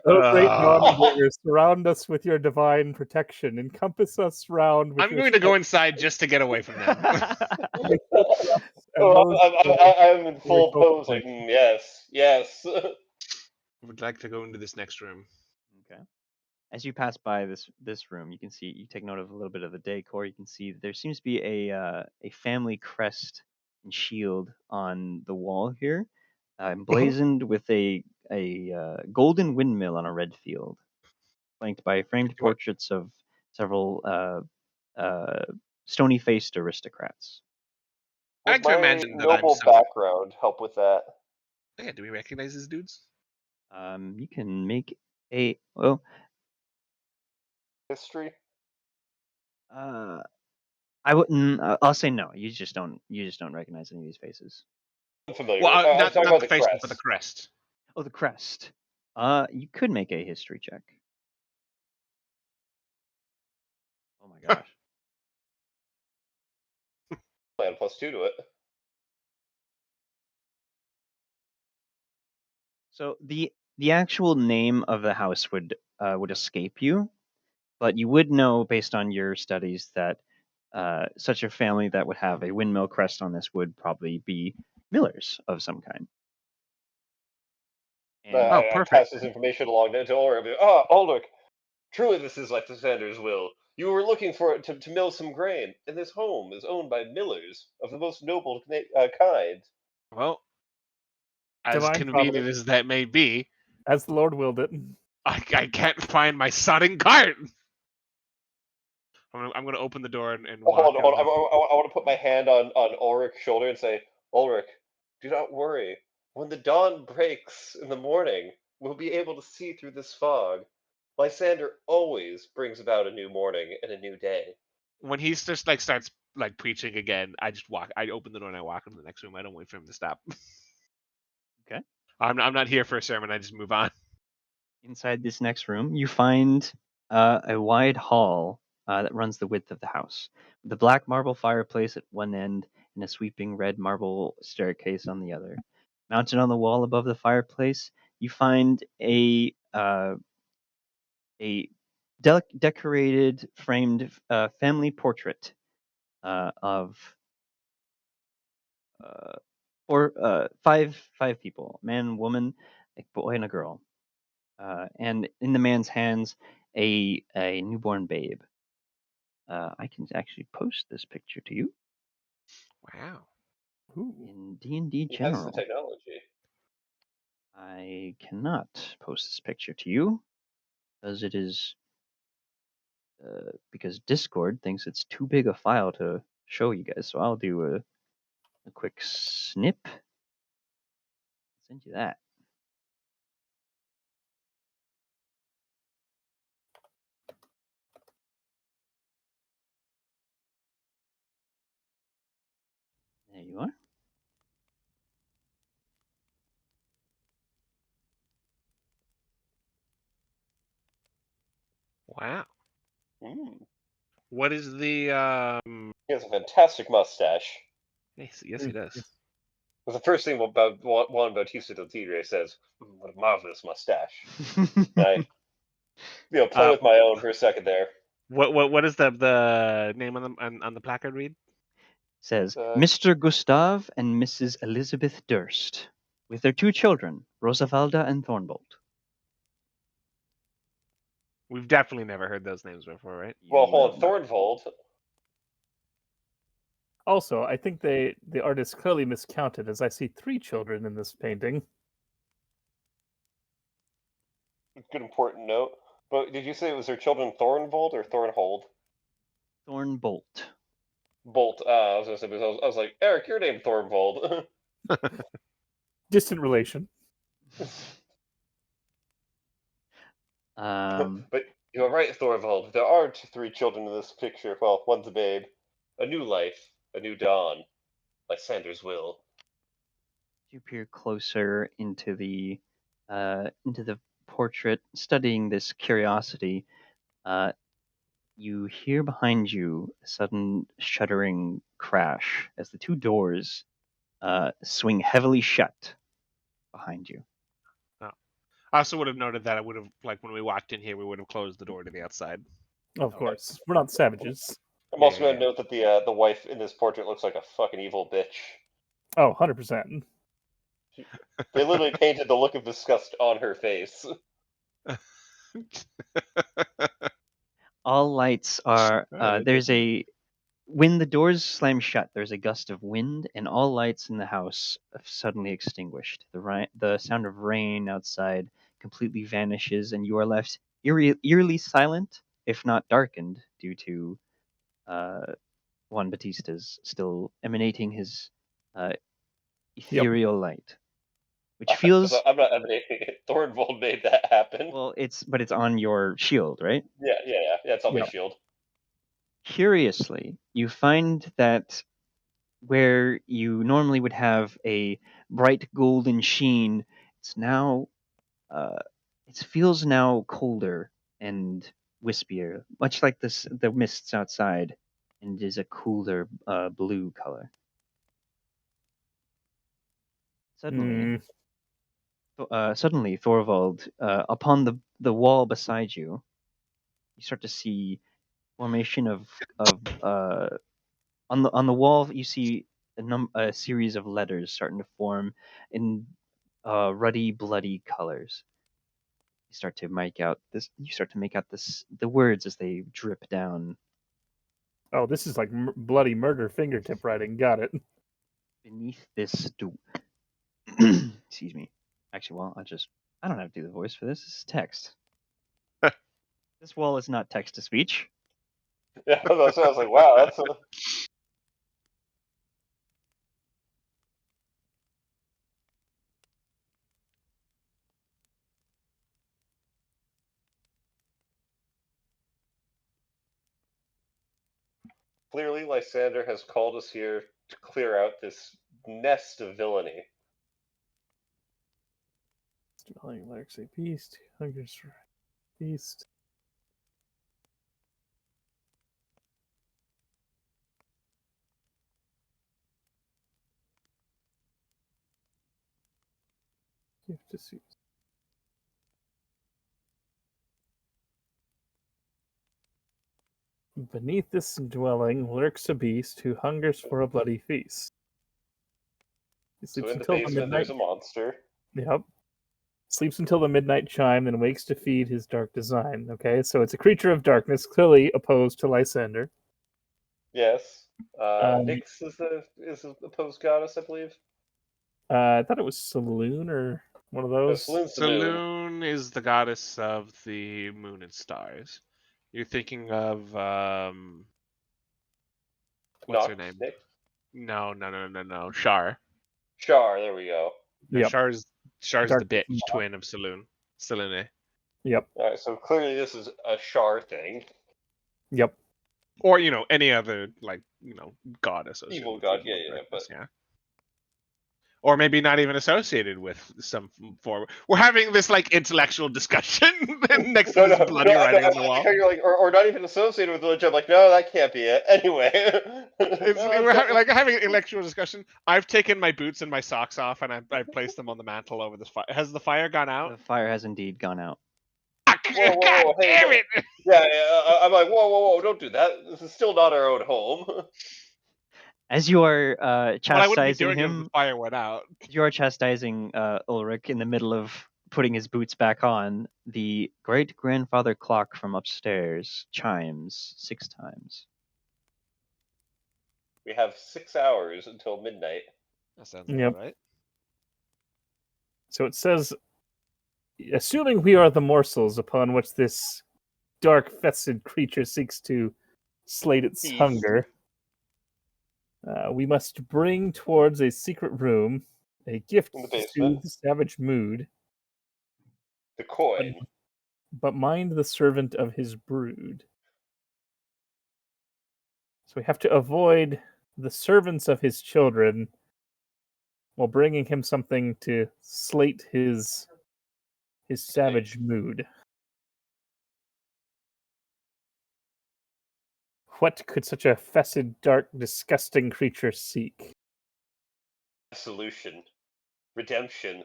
Oh, great Ah. Dawnbringer, surround us with your divine protection. Encompass us round with I'm your going to go inside just to get away from them. and Oh, those I'm in full cult posing. appointment. Yes, yes. Would like to go into this next room. Okay. As you pass by this room, you can see you take note of a little bit of the decor. You can see there seems to be a family crest and shield on the wall here, emblazoned with a golden windmill on a red field, flanked by framed What? portraits of several stony-faced aristocrats. I Would like to my imagine that I'm noble somewhere. background help with that? Yeah, do we recognize these dudes? You can make a well. History? Uh, I wouldn't. I'll say no. You just don't. You just don't recognize any of these faces. I'm familiar Well, with. I'm talking not about the the faces, but the crest. crest. Oh, the crest. You could make a history check. Oh my gosh. Add +2 to it. So the actual name of the house would escape you, but you would know based on your studies that such a family that would have a windmill crest on this would probably be Millers of some kind. And Oh, I perfect. pass this information along to Ulrich. Oh, Ulrich, truly this is like the Sanders' will. You were looking for it to mill some grain, and this home is owned by millers of the most noble kind. Well, as Divine convenient providence, as that may be, as the Lord willed it. I can't find my sodding cart. I'm gonna open the door and Oh, walk hold out. on. I want to put my hand on Ulrich's shoulder and say, Ulrich, do not worry. When the dawn breaks in the morning, we'll be able to see through this fog. Lysander always brings about a new morning and a new day. When he just like starts like preaching again, I just walk. I open the door and I walk into the next room. I don't wait for him to stop. okay. I'm not here for a sermon. I just move on. Inside this next room, you find a wide hall that runs the width of the house, with a black marble fireplace at one end and a sweeping red marble staircase on the other. Mounted on the wall above the fireplace, you find a decorated, framed family portrait of five people: a man, woman, a boy, and a girl. And in the man's hands, a newborn babe. I can actually post this picture to you Wow. Ooh. in D&D He has the General. technology. I cannot post this picture to you because it is because Discord thinks it's too big a file to show you guys. So I'll do a quick snip. Send you that. There you are. Wow. Mm. What is the He has a fantastic mustache. Yes, he does. Yes. That's the first thing about Juan Bautista del Tigre says. What a marvelous mustache. I, play with my own for a second there. What is the name on the placard read? Says Uh, Mr. Gustav and Mrs. Elizabeth Durst, with their two children, Rosavalda and Thornbolt. We've definitely never heard those names before, right? well, You hold have on. not. Thornvold. Also, I think the artist clearly miscounted, as I see 3 children in this painting. Good important note. But did you say it was their children Thornvold or Thornhold? Thornbolt. Bolt. I was gonna say, because I was like, Eric, your name Thornvold. Distant relation. But you're right, Thorvald. There aren't 3 children in this picture. Well, one's a babe. A new life, a new dawn. Lysander's will. You peer closer into the portrait, studying this curiosity. You hear behind you a sudden shuddering crash as the two doors swing heavily shut behind you. Oh. I also would have noted that I would have, like, when we walked in here, we would have closed the door to the outside. Of Okay. course, we're not savages. I'm also Yeah. going to note that the wife in this portrait looks like a fucking evil bitch. Oh, 100%. They literally painted the look of disgust on her face. All lights are. When the doors slam shut, there's a gust of wind, and all lights in the house have suddenly extinguished. The sound of rain outside completely vanishes, and you are left eerily silent, if not darkened, due to uh, Juan Batista's still emanating his uh, ethereal light, which feels I'm not emanating it. Thornvold made that happen. well. It's on your shield, right? Yeah. It's on my Yep. shield. Curiously, you find that where you normally would have a bright golden sheen, it's now uh, it feels now colder and wispier, much like the mists outside, and is a cooler blue color. Suddenly, Thorvald, upon the wall beside you, you start to see formation of on the wall. You see a series of letters starting to form in ruddy, bloody colors. You start to make out this. You start to make out the words as they drip down Oh, this is like bloody murder fingertip writing. Got it. beneath this. Excuse me. Actually, well, I don't have to do the voice for this. This is text. This wall is not text to speech. Yeah, I was like, wow, that's clearly Lysander has called us here to clear out this nest of villainy. Smelling lyrics a beast. Hungers for beast. Gift to suit. Beneath this dwelling lurks a beast who hungers for a bloody feast. He So sleeps in the until the basement, midnight. there's a monster. Yep. Sleeps until the midnight chime, then wakes to feed his dark design. Okay, so it's a creature of darkness, clearly opposed to Lysander. Yes. Um, Nyx is the opposed goddess, I believe. I thought it was Saloon or one of No, those. Saloon's the moon. Saloon is the goddess of the moon and stars. You're thinking of what's her Nox, name? Nyx? No. Shar. Shar, there we go. No, Yep. Shar's Dark the bitch Moon. twin of Saloon. Selene. Yep. Alright, so clearly this is a Shar thing. Yep. Or, any other, like, god associated Evil with god, evil yeah, but darkness, yeah. Or maybe not even associated with some form. We're having this, like, intellectual discussion next to this bloody writing on the I like wall. how you're like, or not even associated with religion. I'm like, no, that can't be it. Anyway, We're having an intellectual discussion. I've taken my boots and my socks off, and I've placed them on the mantle over this fire. Has the fire gone out? The fire has indeed gone out. God hey, damn it! yeah. I'm like, whoa, don't do that. This is still not our own home. As you are What I wouldn't be chastising doing if the him, fire went out. you are chastising Ulrich in the middle of putting his boots back on. The great grandfather clock from upstairs chimes 6 times. We have 6 hours until midnight. That sounds Yep. about right. So it says, assuming we are the morsels upon which this dark-fested creature seeks to slate its Feast. hunger, we must bring towards a secret room a gift In the to basement. soothe the savage mood, The coin. but mind the servant of his brood. So we have to avoid the servants of his children while bringing him something to slate his savage mood. What could such a fecid, dark, disgusting creature seek? Solution, redemption,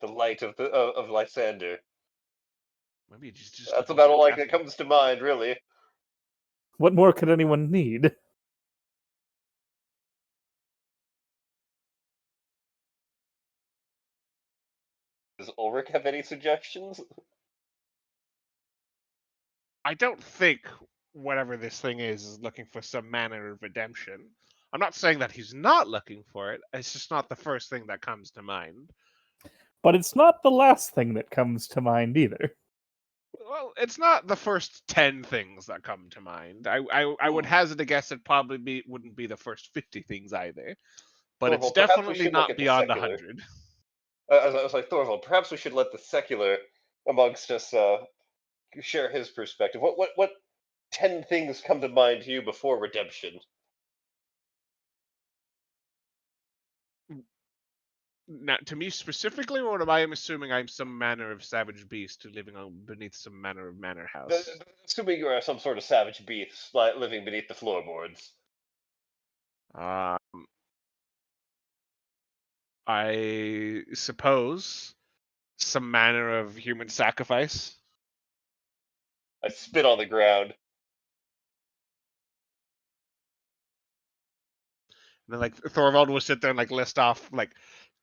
the light of Lysander. Maybe he's just That's looking about for all that traffic. comes to mind, really. What more could anyone need? Does Ulrich have any suggestions? I don't think whatever this thing is looking for some manner of redemption. I'm not saying that he's not looking for it. It's just not the first thing that comes to mind. But it's not the last thing that comes to mind either. Well, it's not the first 10 things that come to mind. I would hazard a guess it probably wouldn't be the first 50 things either. But it's Thorvald, perhaps we definitely should look not at the beyond secular. 100. I was like, Thorvald, perhaps we should let the secular amongst us share his perspective. What 10 things come to mind to you before redemption? Now, to me specifically, or am I assuming I'm some manner of savage beast living beneath some manner of manor house? Assuming you are some sort of savage beast living beneath the floorboards. Um, I suppose some manner of human sacrifice. I spit on the ground. And then like Thorvald will sit there and like list off like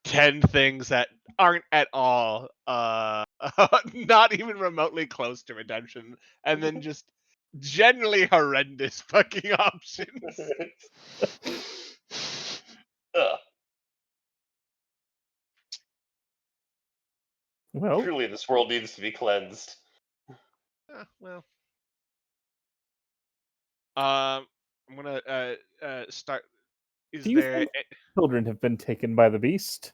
10 things that aren't at all not even remotely close to redemption, and then just generally horrendous fucking options. Ugh, Well, truly, this world needs to be cleansed. Well, I'm gonna start. Is do you there think children have been taken by the beast?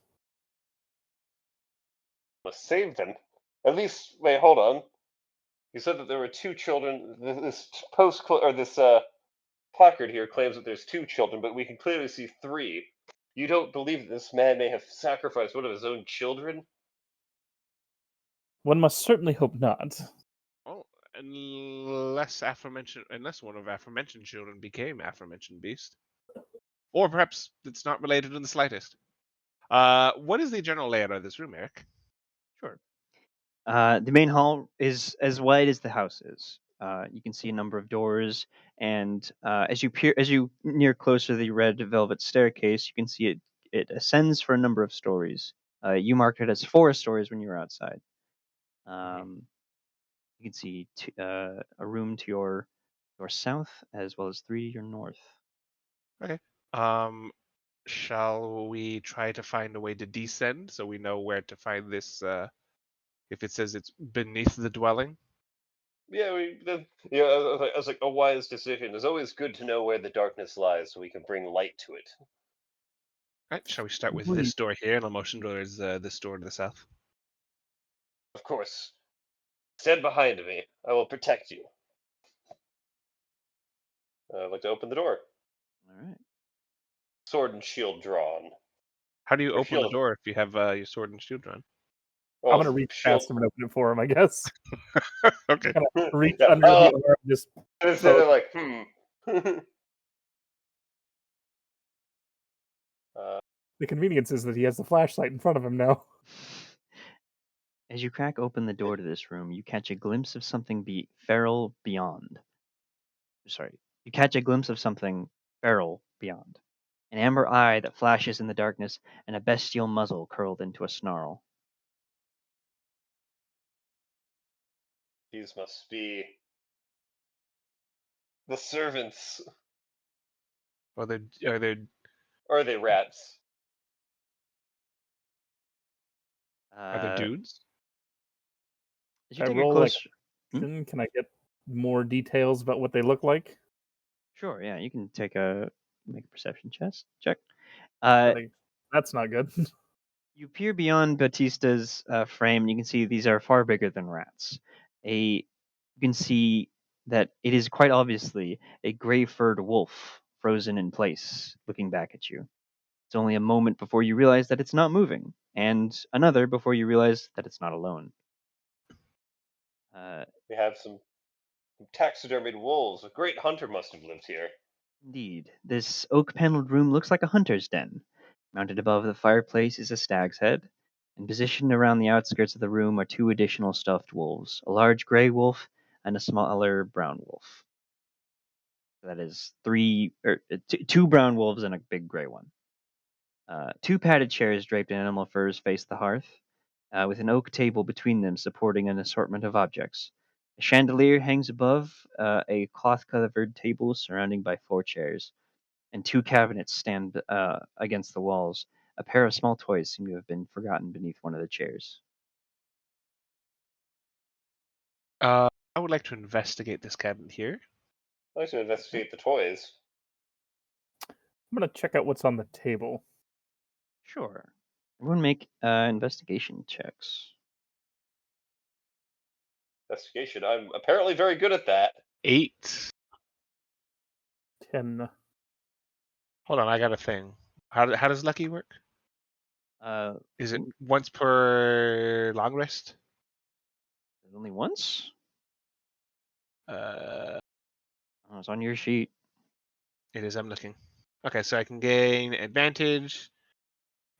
Must save them. At least, wait, hold on. You said that there were two children. This placard here claims that there's two children, but we can clearly see three. You don't believe that this man may have sacrificed one of his own children? One must certainly hope not. well, unless one of aforementioned children became aforementioned beast, or perhaps it's not related in the slightest. What is the general layout of this room, Eric? Sure. The main hall is as wide as the house is. You can see a number of doors, and as you near closer to the red velvet staircase, you can see it ascends for a number of stories. You marked it as 4 stories when you were outside. You can see a room to your south as well as 3 to your north. Okay. Um, shall we try to find a way to descend so we know where to find this? If it says it's beneath the dwelling. Yeah, I was like, a wise decision. It's always good to know where the darkness lies so we can bring light to it. Right. Shall we start with Please. this door here, and I'll motion towards this door to the south? Of course. Stand behind me. I will protect you. I'd like to open the door. All right. Sword and shield drawn. How do you Or open the shield. door if you have your sword and shield drawn? I'm Well, gonna reach shield. past him and open it for him, I guess. Okay. Kind of reach Yeah, under the arm, just and throw they're it. like, The convenience is that he has the flashlight in front of him now. As you crack open the door to this room, you catch a glimpse of something feral beyond. Sorry, you catch a glimpse of something feral beyond. An amber eye that flashes in the darkness, and a bestial muzzle curled into a snarl. These must be the servants. Are there Or are they rats? Uh, dudes? as you I take a roll like close, can I get more details about what they look like? sure, yeah, you can make a perception check. I Uh, think that's not good. You peer beyond Batista's frame, and you can see these are far bigger than rats. You can see that it is quite obviously a gray-furred wolf frozen in place, looking back at you. It's only a moment before you realize that it's not moving, and another before you realize that it's not alone. We have some taxidermied wolves. A great hunter must have lived here. Indeed, this oak paneled room looks like a hunter's den. Mounted above the fireplace is a stag's head, and positioned around the outskirts of the room are two additional stuffed wolves, a large gray wolf and a smaller brown wolf. That is two brown wolves and a big gray one. Two padded chairs draped in animal furs face the hearth, with an oak table between them supporting an assortment of objects. A chandelier hangs above a cloth-covered table surrounded by four chairs, and two cabinets stand against the walls. A pair of small toys seem to have been forgotten beneath one of the chairs. I would like to investigate this cabinet here. I'd like to investigate the toys. I'm gonna check out what's on the table. Sure. Everyone make investigation checks. Investigation. I'm apparently very good at that. 8. 10. Hold on, I got a thing. How does lucky work? Is it once per long rest? Only once? Uh, Oh, it's on your sheet. it is. I'm looking. Okay, so I can gain advantage.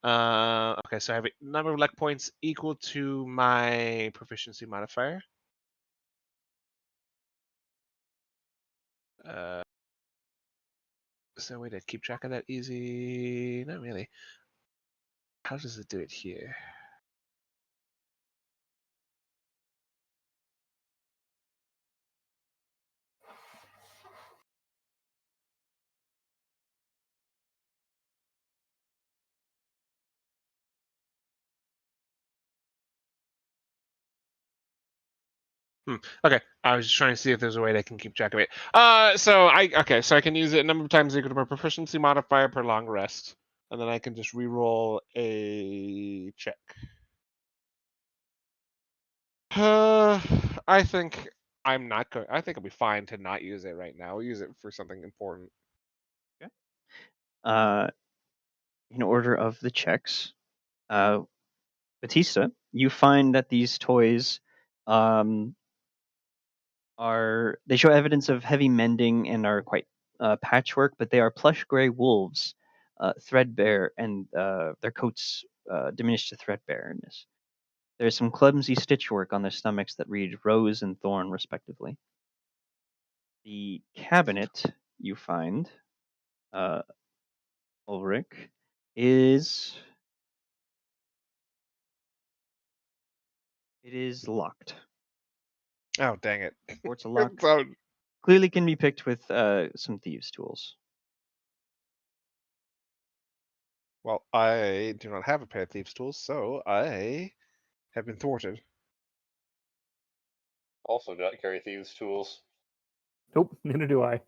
Okay, so I have a number of luck points equal to my proficiency modifier. Is there a way to keep track of that easy? Not really. How does it do it here? Okay, I was just trying to see if there's a way that I can keep track of it. So I can use it a number of times equal to my proficiency modifier per long rest, and then I can just re-roll a check. I think I'm not going. I think I'll be fine to not use it right now. We'll use it for something important. Uh, in order of the checks, Batista, you find that these toys they show evidence of heavy mending and are quite patchwork, but they are plush gray wolves, threadbare, and their coats diminished to threadbareness. There is some clumsy stitchwork on their stomachs that read rose and thorn, respectively. The cabinet you find, Ulrich, is locked. Oh, dang it! Or it's a lock. So, Clearly can be picked with some thieves' tools. well, I do not have a pair of thieves' tools, so I have been thwarted. Also, do not carry thieves' tools. Nope, neither do I.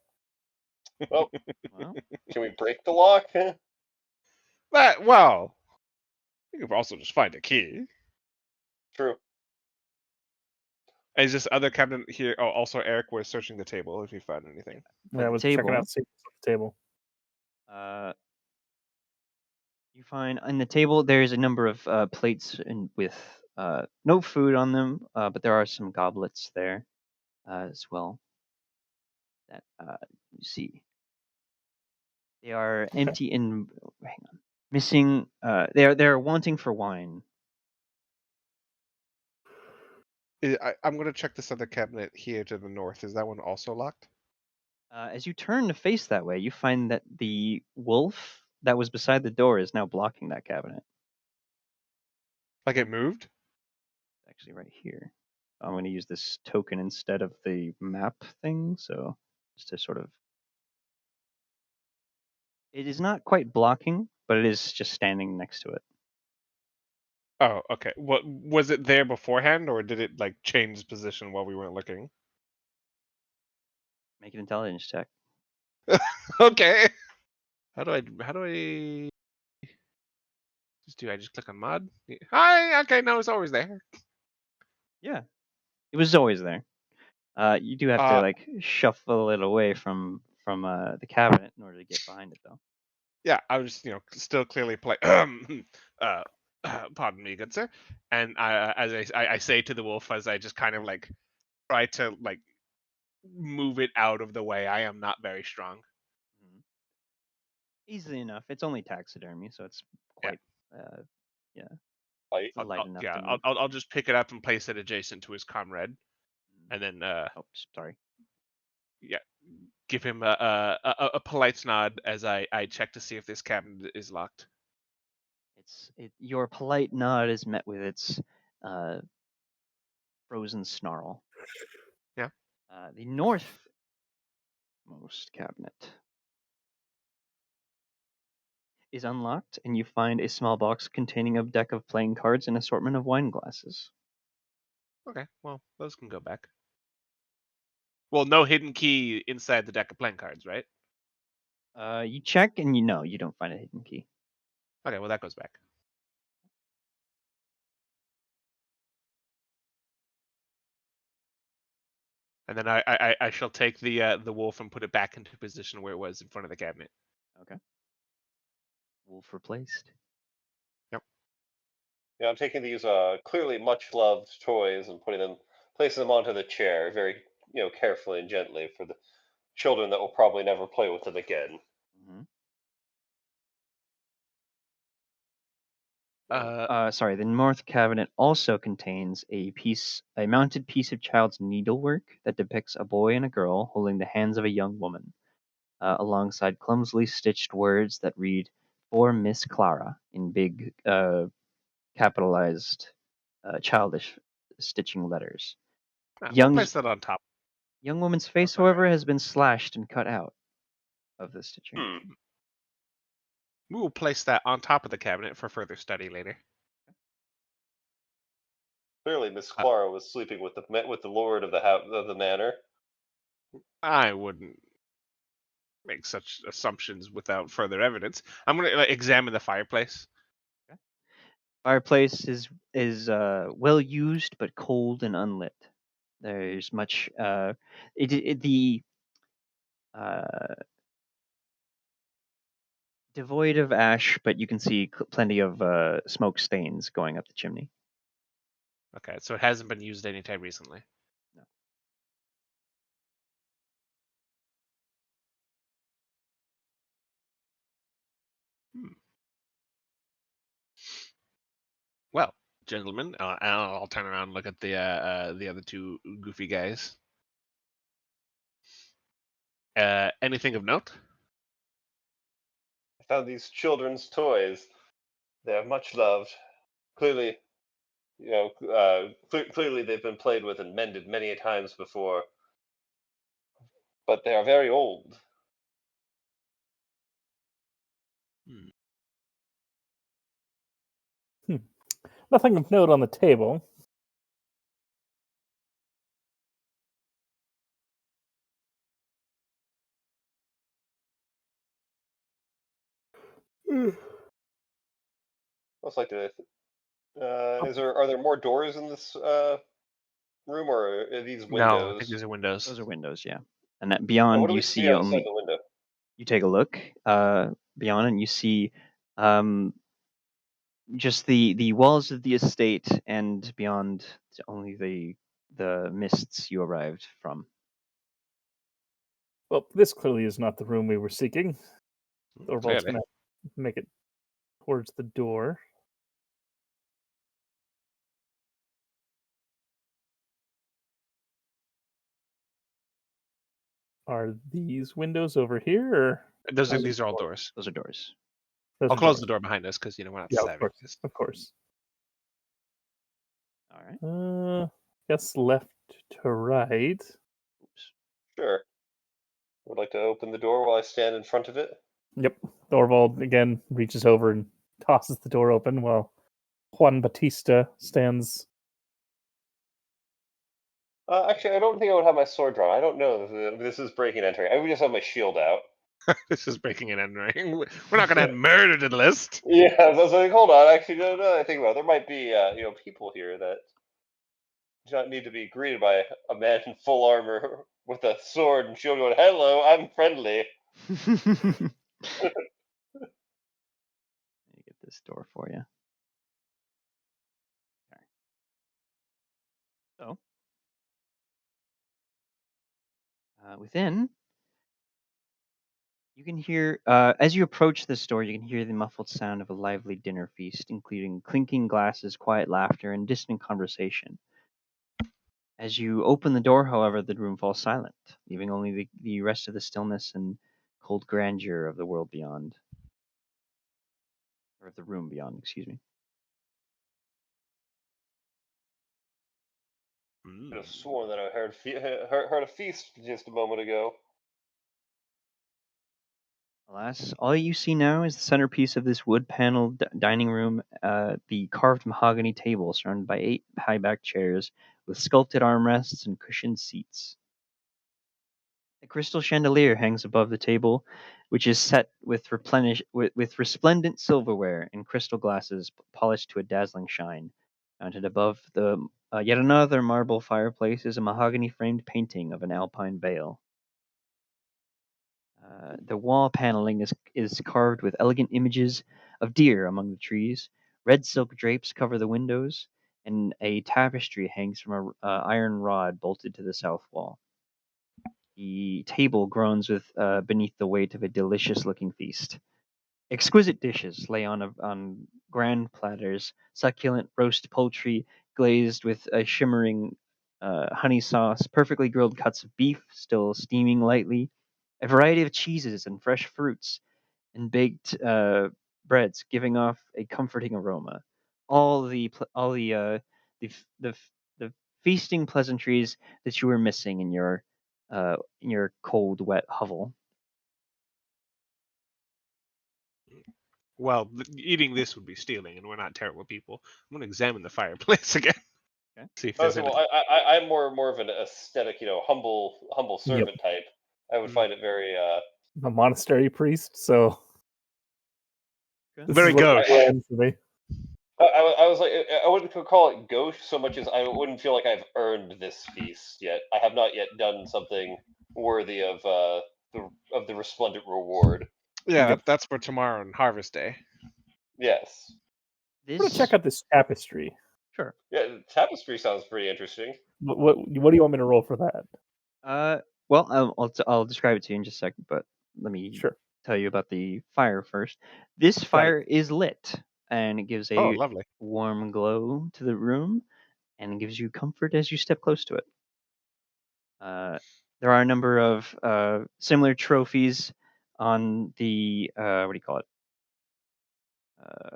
Well, Well, can we break the lock? Well, you could also just find a key. True. Is this other cabinet here? Oh, also Eric was searching the table if he found anything. Yeah, I was checking out secrets on the table. You find on the table there's a number of plates with no food on them, but there are some goblets there as well. That you see, they are empty and hang on, missing. They're wanting for wine. I'm going to check this other cabinet here to the north. Is that one also locked? As you turn to face that way, you find that the wolf that was beside the door is now blocking that cabinet. Like it moved? It's actually right here. I'm going to use this token instead of the map thing, so just to sort of. It is not quite blocking, but it is just standing next to it. Oh, okay. What was it there beforehand, or did it like change position while we weren't looking? Make an intelligence check. Okay. How do I I just click on mod? Hi. Okay, no, it's always there. Yeah, it was always there. You do have to Uh, like shuffle it away from the cabinet in order to get behind it, though. Yeah, I was, still clearly play. uh, pardon me, good sir. And I say to the wolf as I just kind of like try to like move it out of the way. I am not very strong. Mhm. Easily enough. It's only taxidermy, so it's Yeah. quite, yeah, Like, it's light enough to I'll, move. I'll just pick it up and place it adjacent to his comrade, Mhm. and then Oh, sorry. yeah, give him a polite nod as I check to see if this cabinet is locked. Your polite nod is met with its uh, frozen snarl. Yeah. The northmost cabinet is unlocked, and you find a small box containing a deck of playing cards and assortment of wine glasses. Okay, well those can go back. Well, no hidden key inside the deck of playing cards, right? You check, and you don't find a hidden key. Okay, well that goes back. And then I shall take the wolf and put it back into position where it was in front of the cabinet. Okay. Wolf replaced. Yep. I'm taking these clearly much loved toys and placing them onto the chair very, carefully and gently for the children that will probably never play with them again. Mhm. Uh, Sorry, the north cabinet also contains a mounted piece of child's needlework that depicts a boy and a girl holding the hands of a young woman, alongside clumsily stitched words that read "For Miss Clara" in big, capitalized, childish stitching letters. we'll Young place that on top. young woman's face, my bag. however, has been slashed and cut out of the stitching. Hmm. We will place that on top of the cabinet for further study later. Clearly, Miss Uh, Clara was sleeping with the lord of the manor. I wouldn't make such assumptions without further evidence. I'm going to examine the fireplace. Fireplace is well used but cold and unlit. There's much the uh, devoid of ash, but you can see plenty of smoke stains going up the chimney. Okay, so it hasn't been used anytime recently. No. Hmm. Well, gentlemen, I'll turn around and look at the other two goofy guys. Anything of note? I found these children's toys. They are much loved. Clearly, clearly they've been played with and mended many a times before. But they are very old. Hmm. Nothing of note on the table. Most like to. Are there more doors in this room, or are these No, I think windows? these are windows. Those are windows, yeah. And that What beyond do you we see see outside only the window? you take a look beyond and you see just the walls of the estate and beyond only the mists you arrived from. Well, this clearly is not the room we were seeking. Thorvald's Clearly. going to make it towards the door. Are these windows over here, or These are all doors. Those are doors. those I'll are close doors? the door behind us because we're not Yeah, of savvy. course, of course. All right. Guess left to right. Oops. Sure. Would like to open the door while I stand in front of it. Yep. Thorvald again reaches over and tosses the door open while Juan Batista stands. Actually, I don't think I would have my sword drawn. I don't know if this is breaking and entering. I would just have my shield out. This is breaking and entering. We're not going to add murder to the list. Yeah, I was like, hold on. Actually, no, I think about it. There might be, people here that do not need to be greeted by a man in full armor with a sword and shield going, hello, I'm friendly. this door for you. Okay. So, within, you can hear, as you approach this door, you can hear the muffled sound of a lively dinner feast, including clinking glasses, quiet laughter, and distant conversation. As you open the door, however, the room falls silent, leaving only the rest of the stillness and cold grandeur of the world beyond, or of the room beyond, excuse me. I could have sworn that I heard a feast just a moment ago. Alas, all you see now is the centerpiece of this wood-paneled dining room, the carved mahogany table surrounded by 8 high-backed chairs with sculpted armrests and cushioned seats. A crystal chandelier hangs above the table, which is set with resplendent silverware and crystal glasses polished to a dazzling shine. Mounted above the yet another marble fireplace is a mahogany-framed painting of an alpine vale. The wall paneling is carved with elegant images of deer among the trees. Red silk drapes cover the windows, and a tapestry hangs from a iron rod bolted to the south wall. The table groans with beneath the weight of a delicious-looking feast. Exquisite dishes lay on grand platters, succulent roast poultry glazed with a shimmering honey sauce, perfectly grilled cuts of beef still steaming lightly, a variety of cheeses and fresh fruits, and baked breads giving off a comforting aroma. All the feasting pleasantries that you were missing in your cold, wet hovel. Well, eating this would be stealing, and we're not terrible people. I'm going to examine the fireplace again. Okay. See if there's Okay, any. well, I'm more of an aesthetic, humble Yep. servant type. I would Mm. find it very I'm a monastery priest, so Okay. this Very is what gauche. planned for me. I was like, I wouldn't call it gauche so much as I wouldn't feel like I've earned this feast yet. I have not yet done something worthy of the resplendent reward. Yeah, Yep. that's for tomorrow and Harvest Day. Yes. I'm gonna This check out this tapestry. sure. Yeah, the tapestry sounds pretty interesting. What do you want me to roll for that? Well, I'll describe it to you in just a second, but let me Sure. tell you about the fire first. This Got it. fire is lit, and it gives Oh, a lovely. warm glow to the room, and it gives you comfort as you step close to it. There are a number of similar trophies on the what do you call it?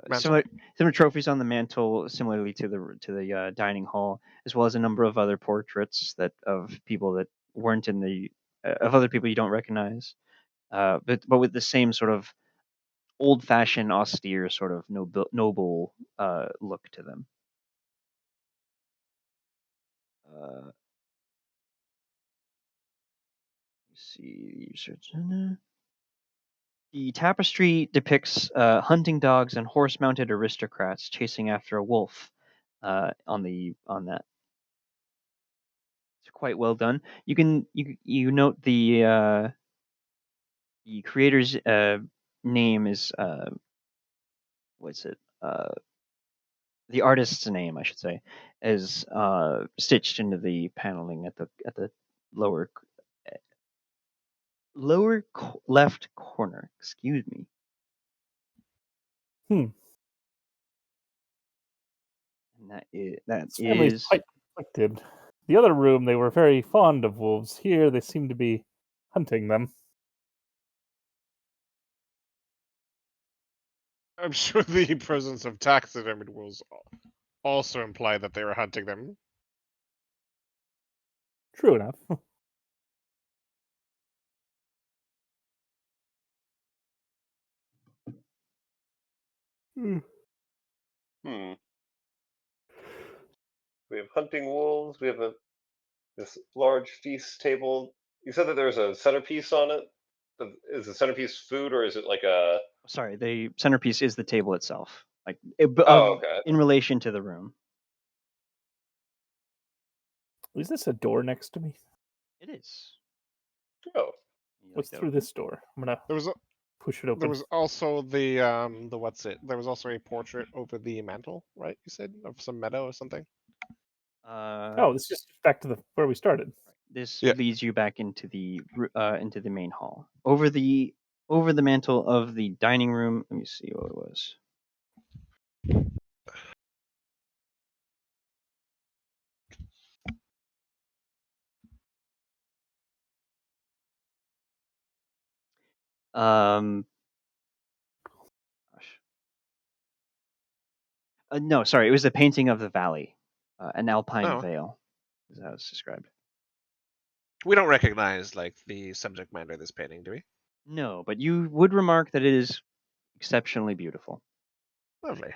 Mantle. Similar trophies on the mantle, similarly to the dining hall, as well as a number of other portraits that of people that weren't in the of other people you don't recognize, but with the same sort of old-fashioned, austere sort of noble look to them. Let's see. The tapestry depicts hunting dogs and horse-mounted aristocrats chasing after a wolf. On that, it's quite well done. You note the creator's name is what's it? The artist's name, I should say, is stitched into the paneling at the lower left corner. Excuse me. Hmm. And that This family is is quite conflicted. The other room, they were very fond of wolves. Here, they seem to be hunting them. I'm sure the presence of taxidermied wolves also imply that they were hunting them. True enough. Hmm. Hmm. We have hunting wolves. We have this large feast table. You said that there's a centerpiece on it. Is the centerpiece food or is it like a? sorry. The centerpiece is the table itself, Oh, okay. in relation to the room. Is this a door next to me? It is. Oh, You like What's that through open? this door? I'm gonna. There was push it open. There was also the what's it? There was also a portrait over the mantle, right? You said of some meadow or something. Oh, this is just back to where we started. This Yeah. leads you back into the main hall. Over the mantle of the dining room. Let me see what it was. Gosh. No, sorry, it was a painting of the valley, an alpine Oh. vale, is how it's described. We don't recognize like the subject matter of this painting, do we? No, but you would remark that it is exceptionally beautiful. Lovely.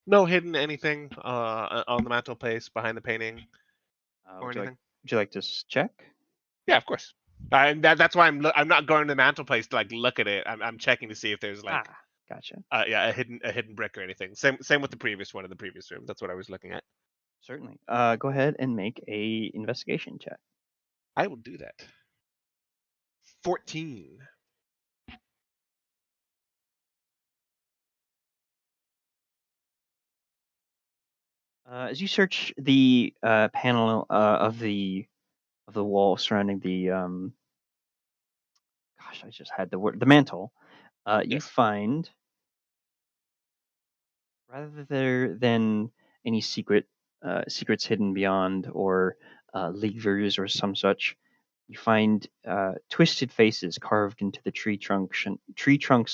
No hidden anything on the mantelpiece behind the painting or Would anything. you like to check? Yeah, of course. And that's why I'm not going to the mantelpiece to like look at it. I'm checking to see if there's like Gotcha. a hidden brick or anything. Same with the previous one in the previous room. That's what I was looking at. Certainly. Go ahead and make a investigation check. I will do that. 14. As you search the panel of the wall surrounding the gosh, I just had the mantle. You Yes. find, rather than any secrets hidden beyond, or levers or some such, you find twisted faces carved into the tree trunks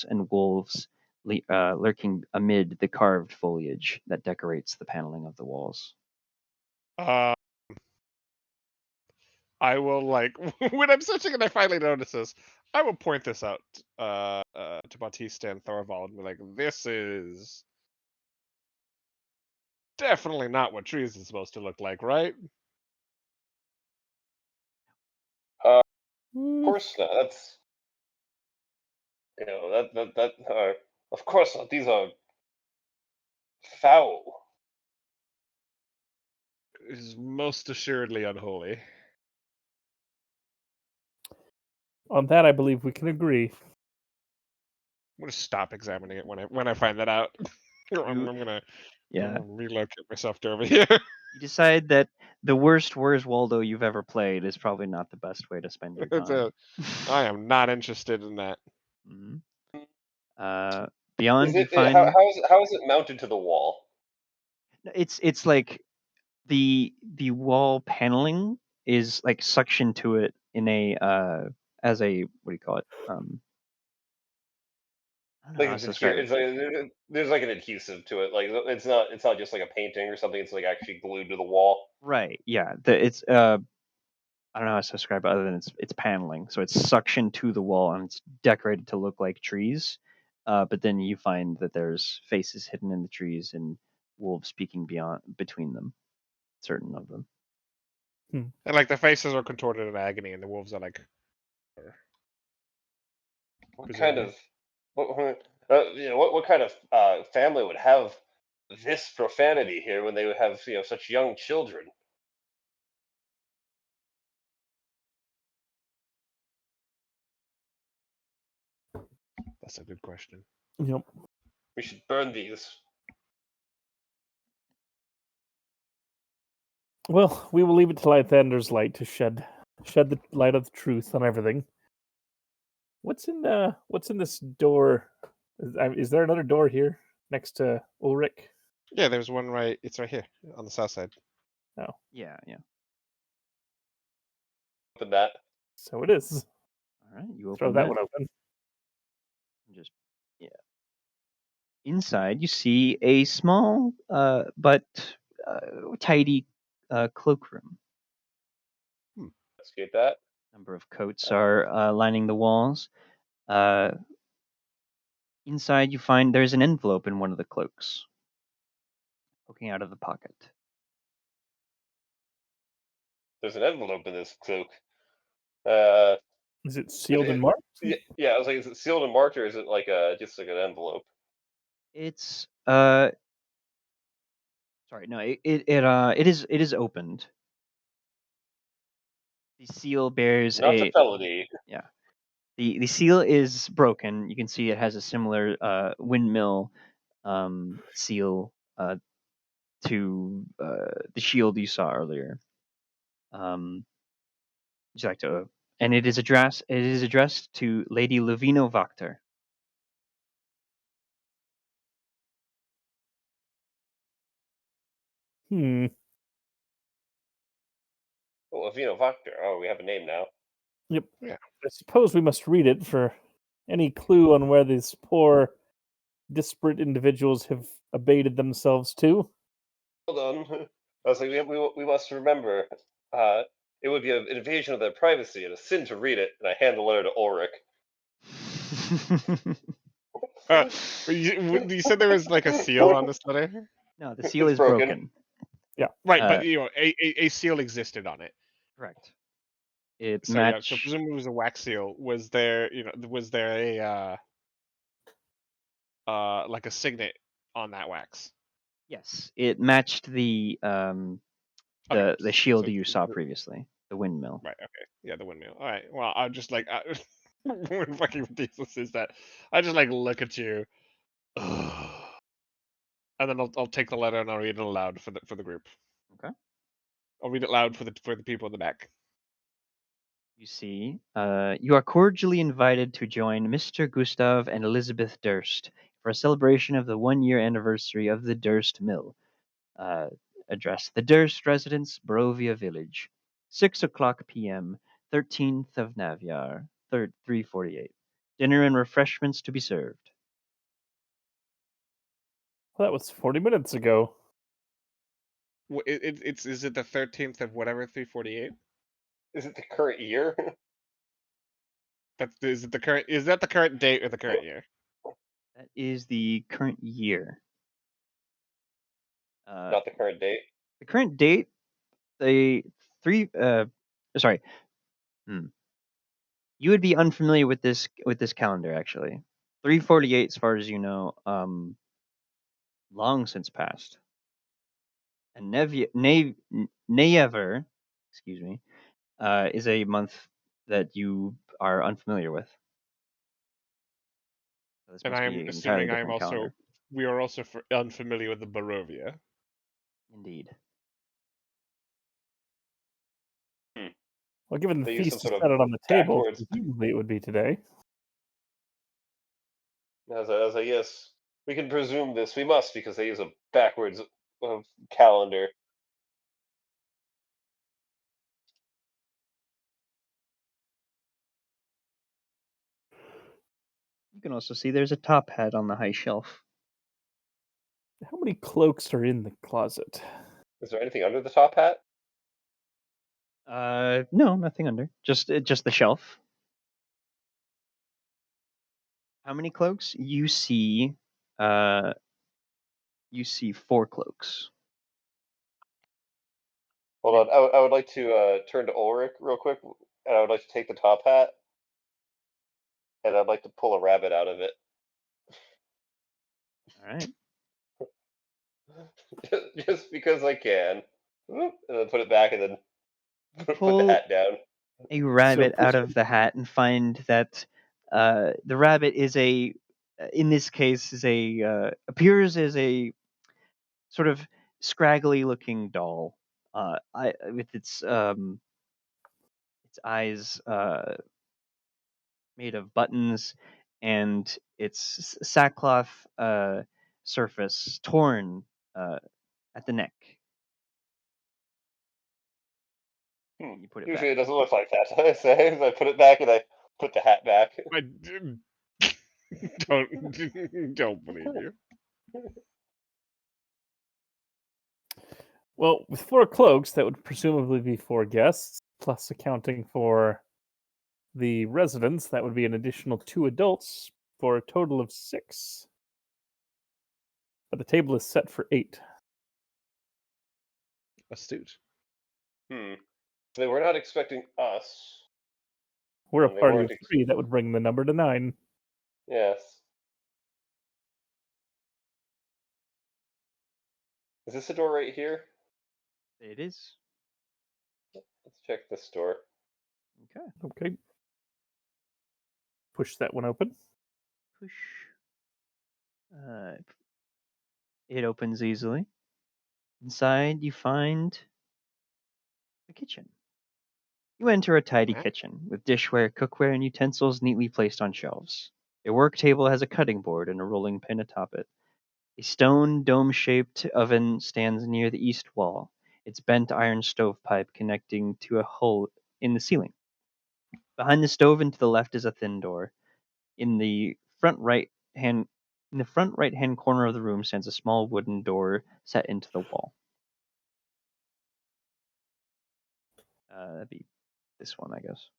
and wolves lurking amid the carved foliage that decorates the paneling of the walls. I will like when I'm searching and I finally notice this, I will point this out to Bautista and Thorvald and be like, this is definitely not what trees is supposed to look like, right? Of Mm, course not. That's of course not. These are foul. It is most assuredly unholy. on that, I believe we can agree. I'm gonna stop examining it when I find that out. I'm gonna Yeah. relocate myself to over here. You decide that the worst Where's Waldo you've ever played is probably not the best way to spend your time. I am not interested in that. Mhm. Is Beyond, you it find how is it mounted to the wall? it's like the wall paneling is like suctioned to it in a as a, what do you call it? I don't know Like how it's to describe it's it. like there's like an adhesive to it. Like it's not just like a painting or something. It's like actually glued to the wall. Right. Yeah. It's I don't know how to describe it other than it's paneling. So it's suctioned to the wall and it's decorated to look like trees. But then you find that there's faces hidden in the trees and wolves speaking between them, certain of them. And like the faces are contorted in agony, and the wolves are like. What kind of what kind of family would have this profanity here when they would have such young children? That's a good question. Yep. We should burn these. Well, we will leave it to Lythander's light to shed the light of the truth on everything. What's in this door? Is there another door here next to Ulrich? Yeah, there's one right. It's right here on the south side. Oh, Yeah. Yeah. Open that. so it is. All right. You Throw open that that. one open. Just yeah. Inside, you see a small but tidy cloakroom. Investigate that. Number of coats are lining the walls. Uh, Inside, you find there's an envelope in one of the cloaks, poking out of the pocket. There's an envelope in this cloak. Uh, Is it sealed and marked? yeah, I was like, is it sealed and marked, or is it like just like an envelope? It's sorry, no, it is opened. The seal bears Not a felony. yeah. The seal is broken. You can see it has a similar windmill seal to the shield you saw earlier. Would you like to? And it is addressed to Lady Lavino Vactor. Oh, Avino Voctor. Oh, we have a name now. Yep. Yeah. I suppose we must read it for any clue on where these poor, disparate individuals have abated themselves to. Hold on. I was like, we must remember. It would be an invasion of their privacy and a sin to read it. And I hand the letter to Ulrich. You said there was like a seal on this letter, No, the seal It's is broken. broken. right? Uh, But a seal existed on it. Correct. It So yeah, matched. so presumably it was a wax seal. Was there, was there like a signet on that wax? Yes, it matched Okay, the shield so you saw previously, the windmill. right, okay, yeah, the windmill. All right, well, I'm just like, what fucking ridiculous is that? I just like look at you, and then I'll take the letter and I'll read it aloud for the group. Okay. I'll read it loud for the people in the back. You see, you are cordially invited to join Mr. Gustav and Elizabeth Durst for a celebration of the 1-year anniversary of the Durst Mill. Uh, Address: the Durst residence, Barovia Village, 6 o'clock p.m., 13th of Navyar, 348. Dinner and refreshments to be served. Well, that was 40 minutes ago. Is it the 13th of whatever 348? Is it the current year? Is that the current date or the current year? That is the current year. Not the current date. The current date, the three. Sorry. You would be unfamiliar with this calendar actually. 348, as far as you know, long since passed. And Neyever, excuse me, is a month that you are unfamiliar with. So this And must I am be an entirely assuming different calendar. we are also unfamiliar with the Barovia. Indeed. Well, given the They use some feast is sort of set out on the table, backwards. presumably it would be today. As a yes, we can presume this. We must because they use a backwards calendar. You can also see there's a top hat on the high shelf. How many cloaks are in the closet? Is there anything under the top hat? No, nothing under. Just the shelf. How many cloaks? You see 4 cloaks. Hold on. I would like to turn to Ulrich real quick, and I would like to take the top hat, and I'd like to pull a rabbit out of it. All right. Just because I can. Whoop, and then put it back, and then put the Pull hat down. a rabbit out presume- of the hat and find that the rabbit is in this case, appears as a sort of scraggly looking doll, with its eyes made of buttons and its sackcloth surface torn at the neck. You put it back. Usually it doesn't look like that. I say, I put it back, and I put the hat back. I don't believe you. Well, with 4 cloaks, that would presumably be 4 guests, plus accounting for the residents, that would be an additional 2 adults for a total of 6. But the table is set for 8. Astute. They were not expecting us. We're a And they party weren't of 3, that would bring the number to 9. Yes. Is this a door right here? It is. Let's check this door. Okay. Okay. push that one open. Push. It opens easily. Inside, you find a kitchen. You enter a tidy Okay. kitchen with dishware, cookware, and utensils neatly placed on shelves. A work table has a cutting board and a rolling pin atop it. A stone dome-shaped oven stands near the east wall, its bent iron stovepipe connecting to a hole in the ceiling. Behind the stove and to the left is a thin door. In the front right hand in the front right-hand corner of the room stands a small wooden door set into the wall. That'd be this one, I guess.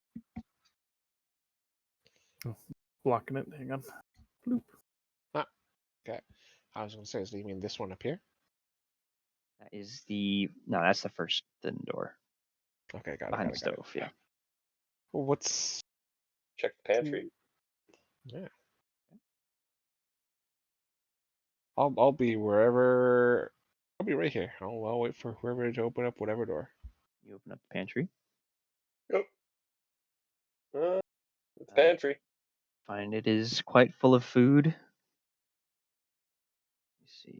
Blocking it. Hang on. Bloop. Okay. I was going to say, so you mean this one up here? That's the first thin door Okay, got behind it. the stove. Yeah. Well, what's... Check the pantry. Yeah. I'll be wherever... I'll be right here. I'll wait for whoever to open up whatever door. You open up the pantry. Yep. It's pantry. Find it is quite full of food. Let me see.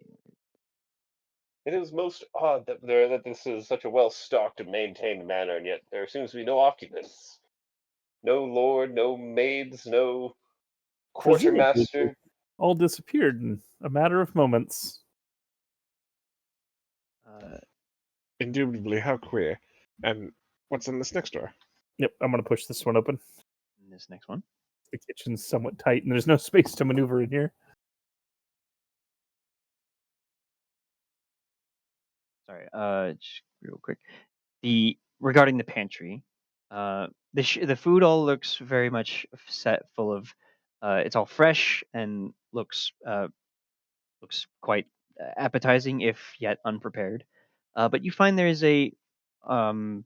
It is most odd that this is such a well-stocked and maintained manor, and yet there seems to be no occupants. No lord, no maids, no Presumably, they quartermaster. all disappeared in a matter of moments. Indubitably, how queer. And what's in this next door? Yep, I'm going to push this one open. This next one. The kitchen's somewhat tight, and there's no space to maneuver in here. Sorry. Just real quick. Regarding the pantry, the food all looks very much set full of. It's all fresh and looks quite appetizing, if yet unprepared. But you find there is one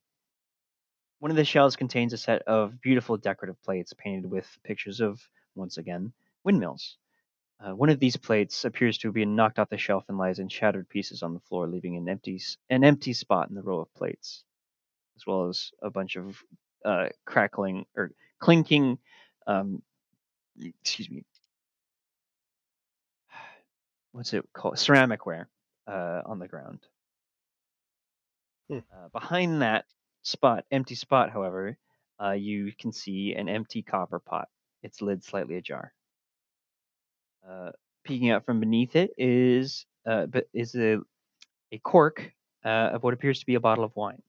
of the shelves contains a set of beautiful decorative plates painted with pictures of, once again, windmills. One of these plates appears to have been knocked off the shelf and lies in shattered pieces on the floor, leaving an empty spot in the row of plates, as well as a bunch of crackling or clinking, excuse me, what's it called? Ceramicware on the ground. Hmm. Behind that empty spot, however, you can see an empty copper pot, its lid slightly ajar. Peeking out from beneath it is a cork of what appears to be a bottle of wine.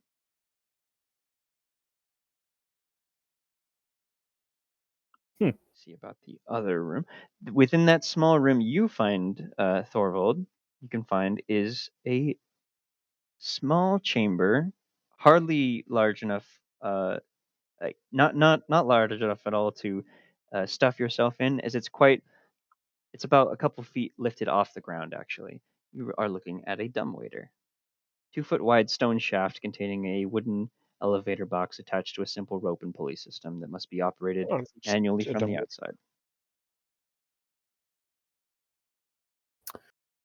See about the other room. Within that small room, you find Thorvald. You can find is a small chamber, hardly large enough, like not large enough at all to stuff yourself in, as it's about a couple feet lifted off the ground. Actually, you are looking at a dumbwaiter. 2-foot wide stone shaft containing a wooden elevator box attached to a simple rope and pulley system that must be operated Oh, it's just manually a from the dumb- outside.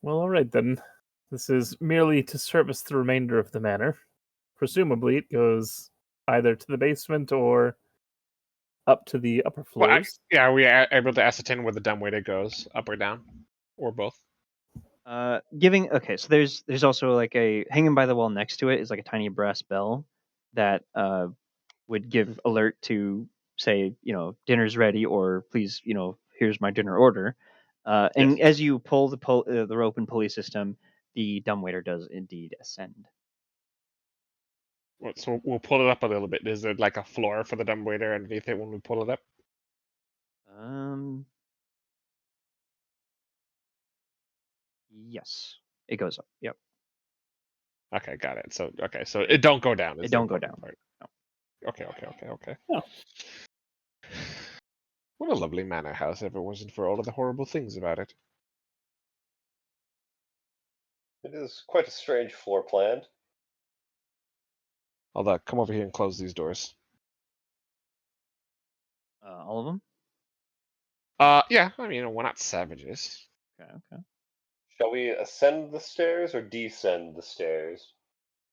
Well, all right then. This is merely to service the remainder of the manor. Presumably, it goes either to the basement or up to the upper Well, floors. are we able to ascertain where the dumbwaiter goes, up or down, or both? So there's also like a hanging by the wall next to it is like a tiny brass bell that would give alert to say, dinner's ready, or please, here's my dinner order. And Yes. as you pull the rope and pulley system, the dumbwaiter does indeed ascend. So we'll pull it up a little bit. Is there like a floor for the dumbwaiter underneath it when we pull it up? Yes, it goes up. Yep, Okay, got it. So it don't go down. Is it the don't go important down. part. No. Okay. Oh. What a lovely manor house if it wasn't for all of the horrible things about it. It is quite a strange floor plan. I'll come over here and close these doors. All of them. Yeah. I mean, we're not savages. Okay. Shall we ascend the stairs or descend the stairs?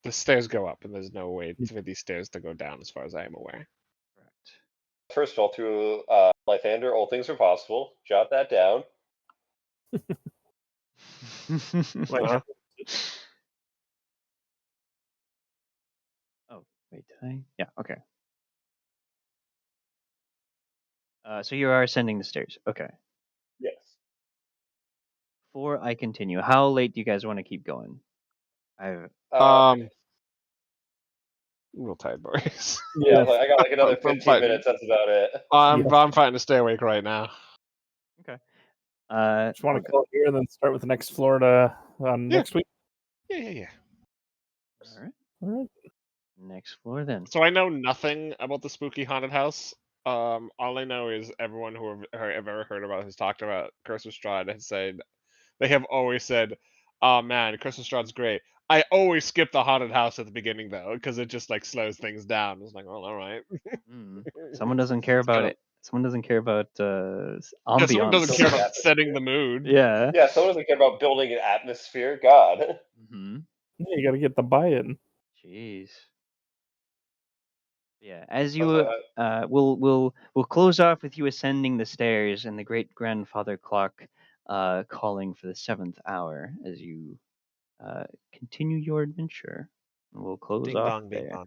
The stairs go up, and there's no way for these stairs to go down, as far as I am aware. Correct. first of all, through Lythander, all things are possible. Jot that down. Like, Uh-huh. Oh, wait, did I? Yeah, okay. So you are ascending the stairs. Okay. Yes. Before I continue, how late do you guys want to keep going? I've Real tired, boys. yeah, yeah, I got like another I'm 15 fighting. minutes. That's about it. I'm fighting to stay awake right now. okay. just want I'll to go. call it here and then start with the next Florida Yeah. next week. Yeah. All right. All right. Next floor then. So I know nothing about the spooky haunted house. All I know is everyone who I've ever heard about has talked about Curse of Strahd has said they have always said, "Oh man, Curse of Strahd's great." I always skip the haunted house at the beginning though, because it just like slows things down. It's like, well, all right. Someone doesn't care about kinda- it. Someone doesn't care about Yeah, someone doesn't ambiance. care Building about atmosphere. setting the mood. Yeah. Yeah, someone doesn't care about building an atmosphere. God. Hmm. Yeah, you got to get the buy-in. Jeez. Yeah. As That's you we'll close off with you ascending the stairs and the great grandfather clock calling for the 7th hour as you continue your adventure. We'll close Ding off dong, ding there. dong.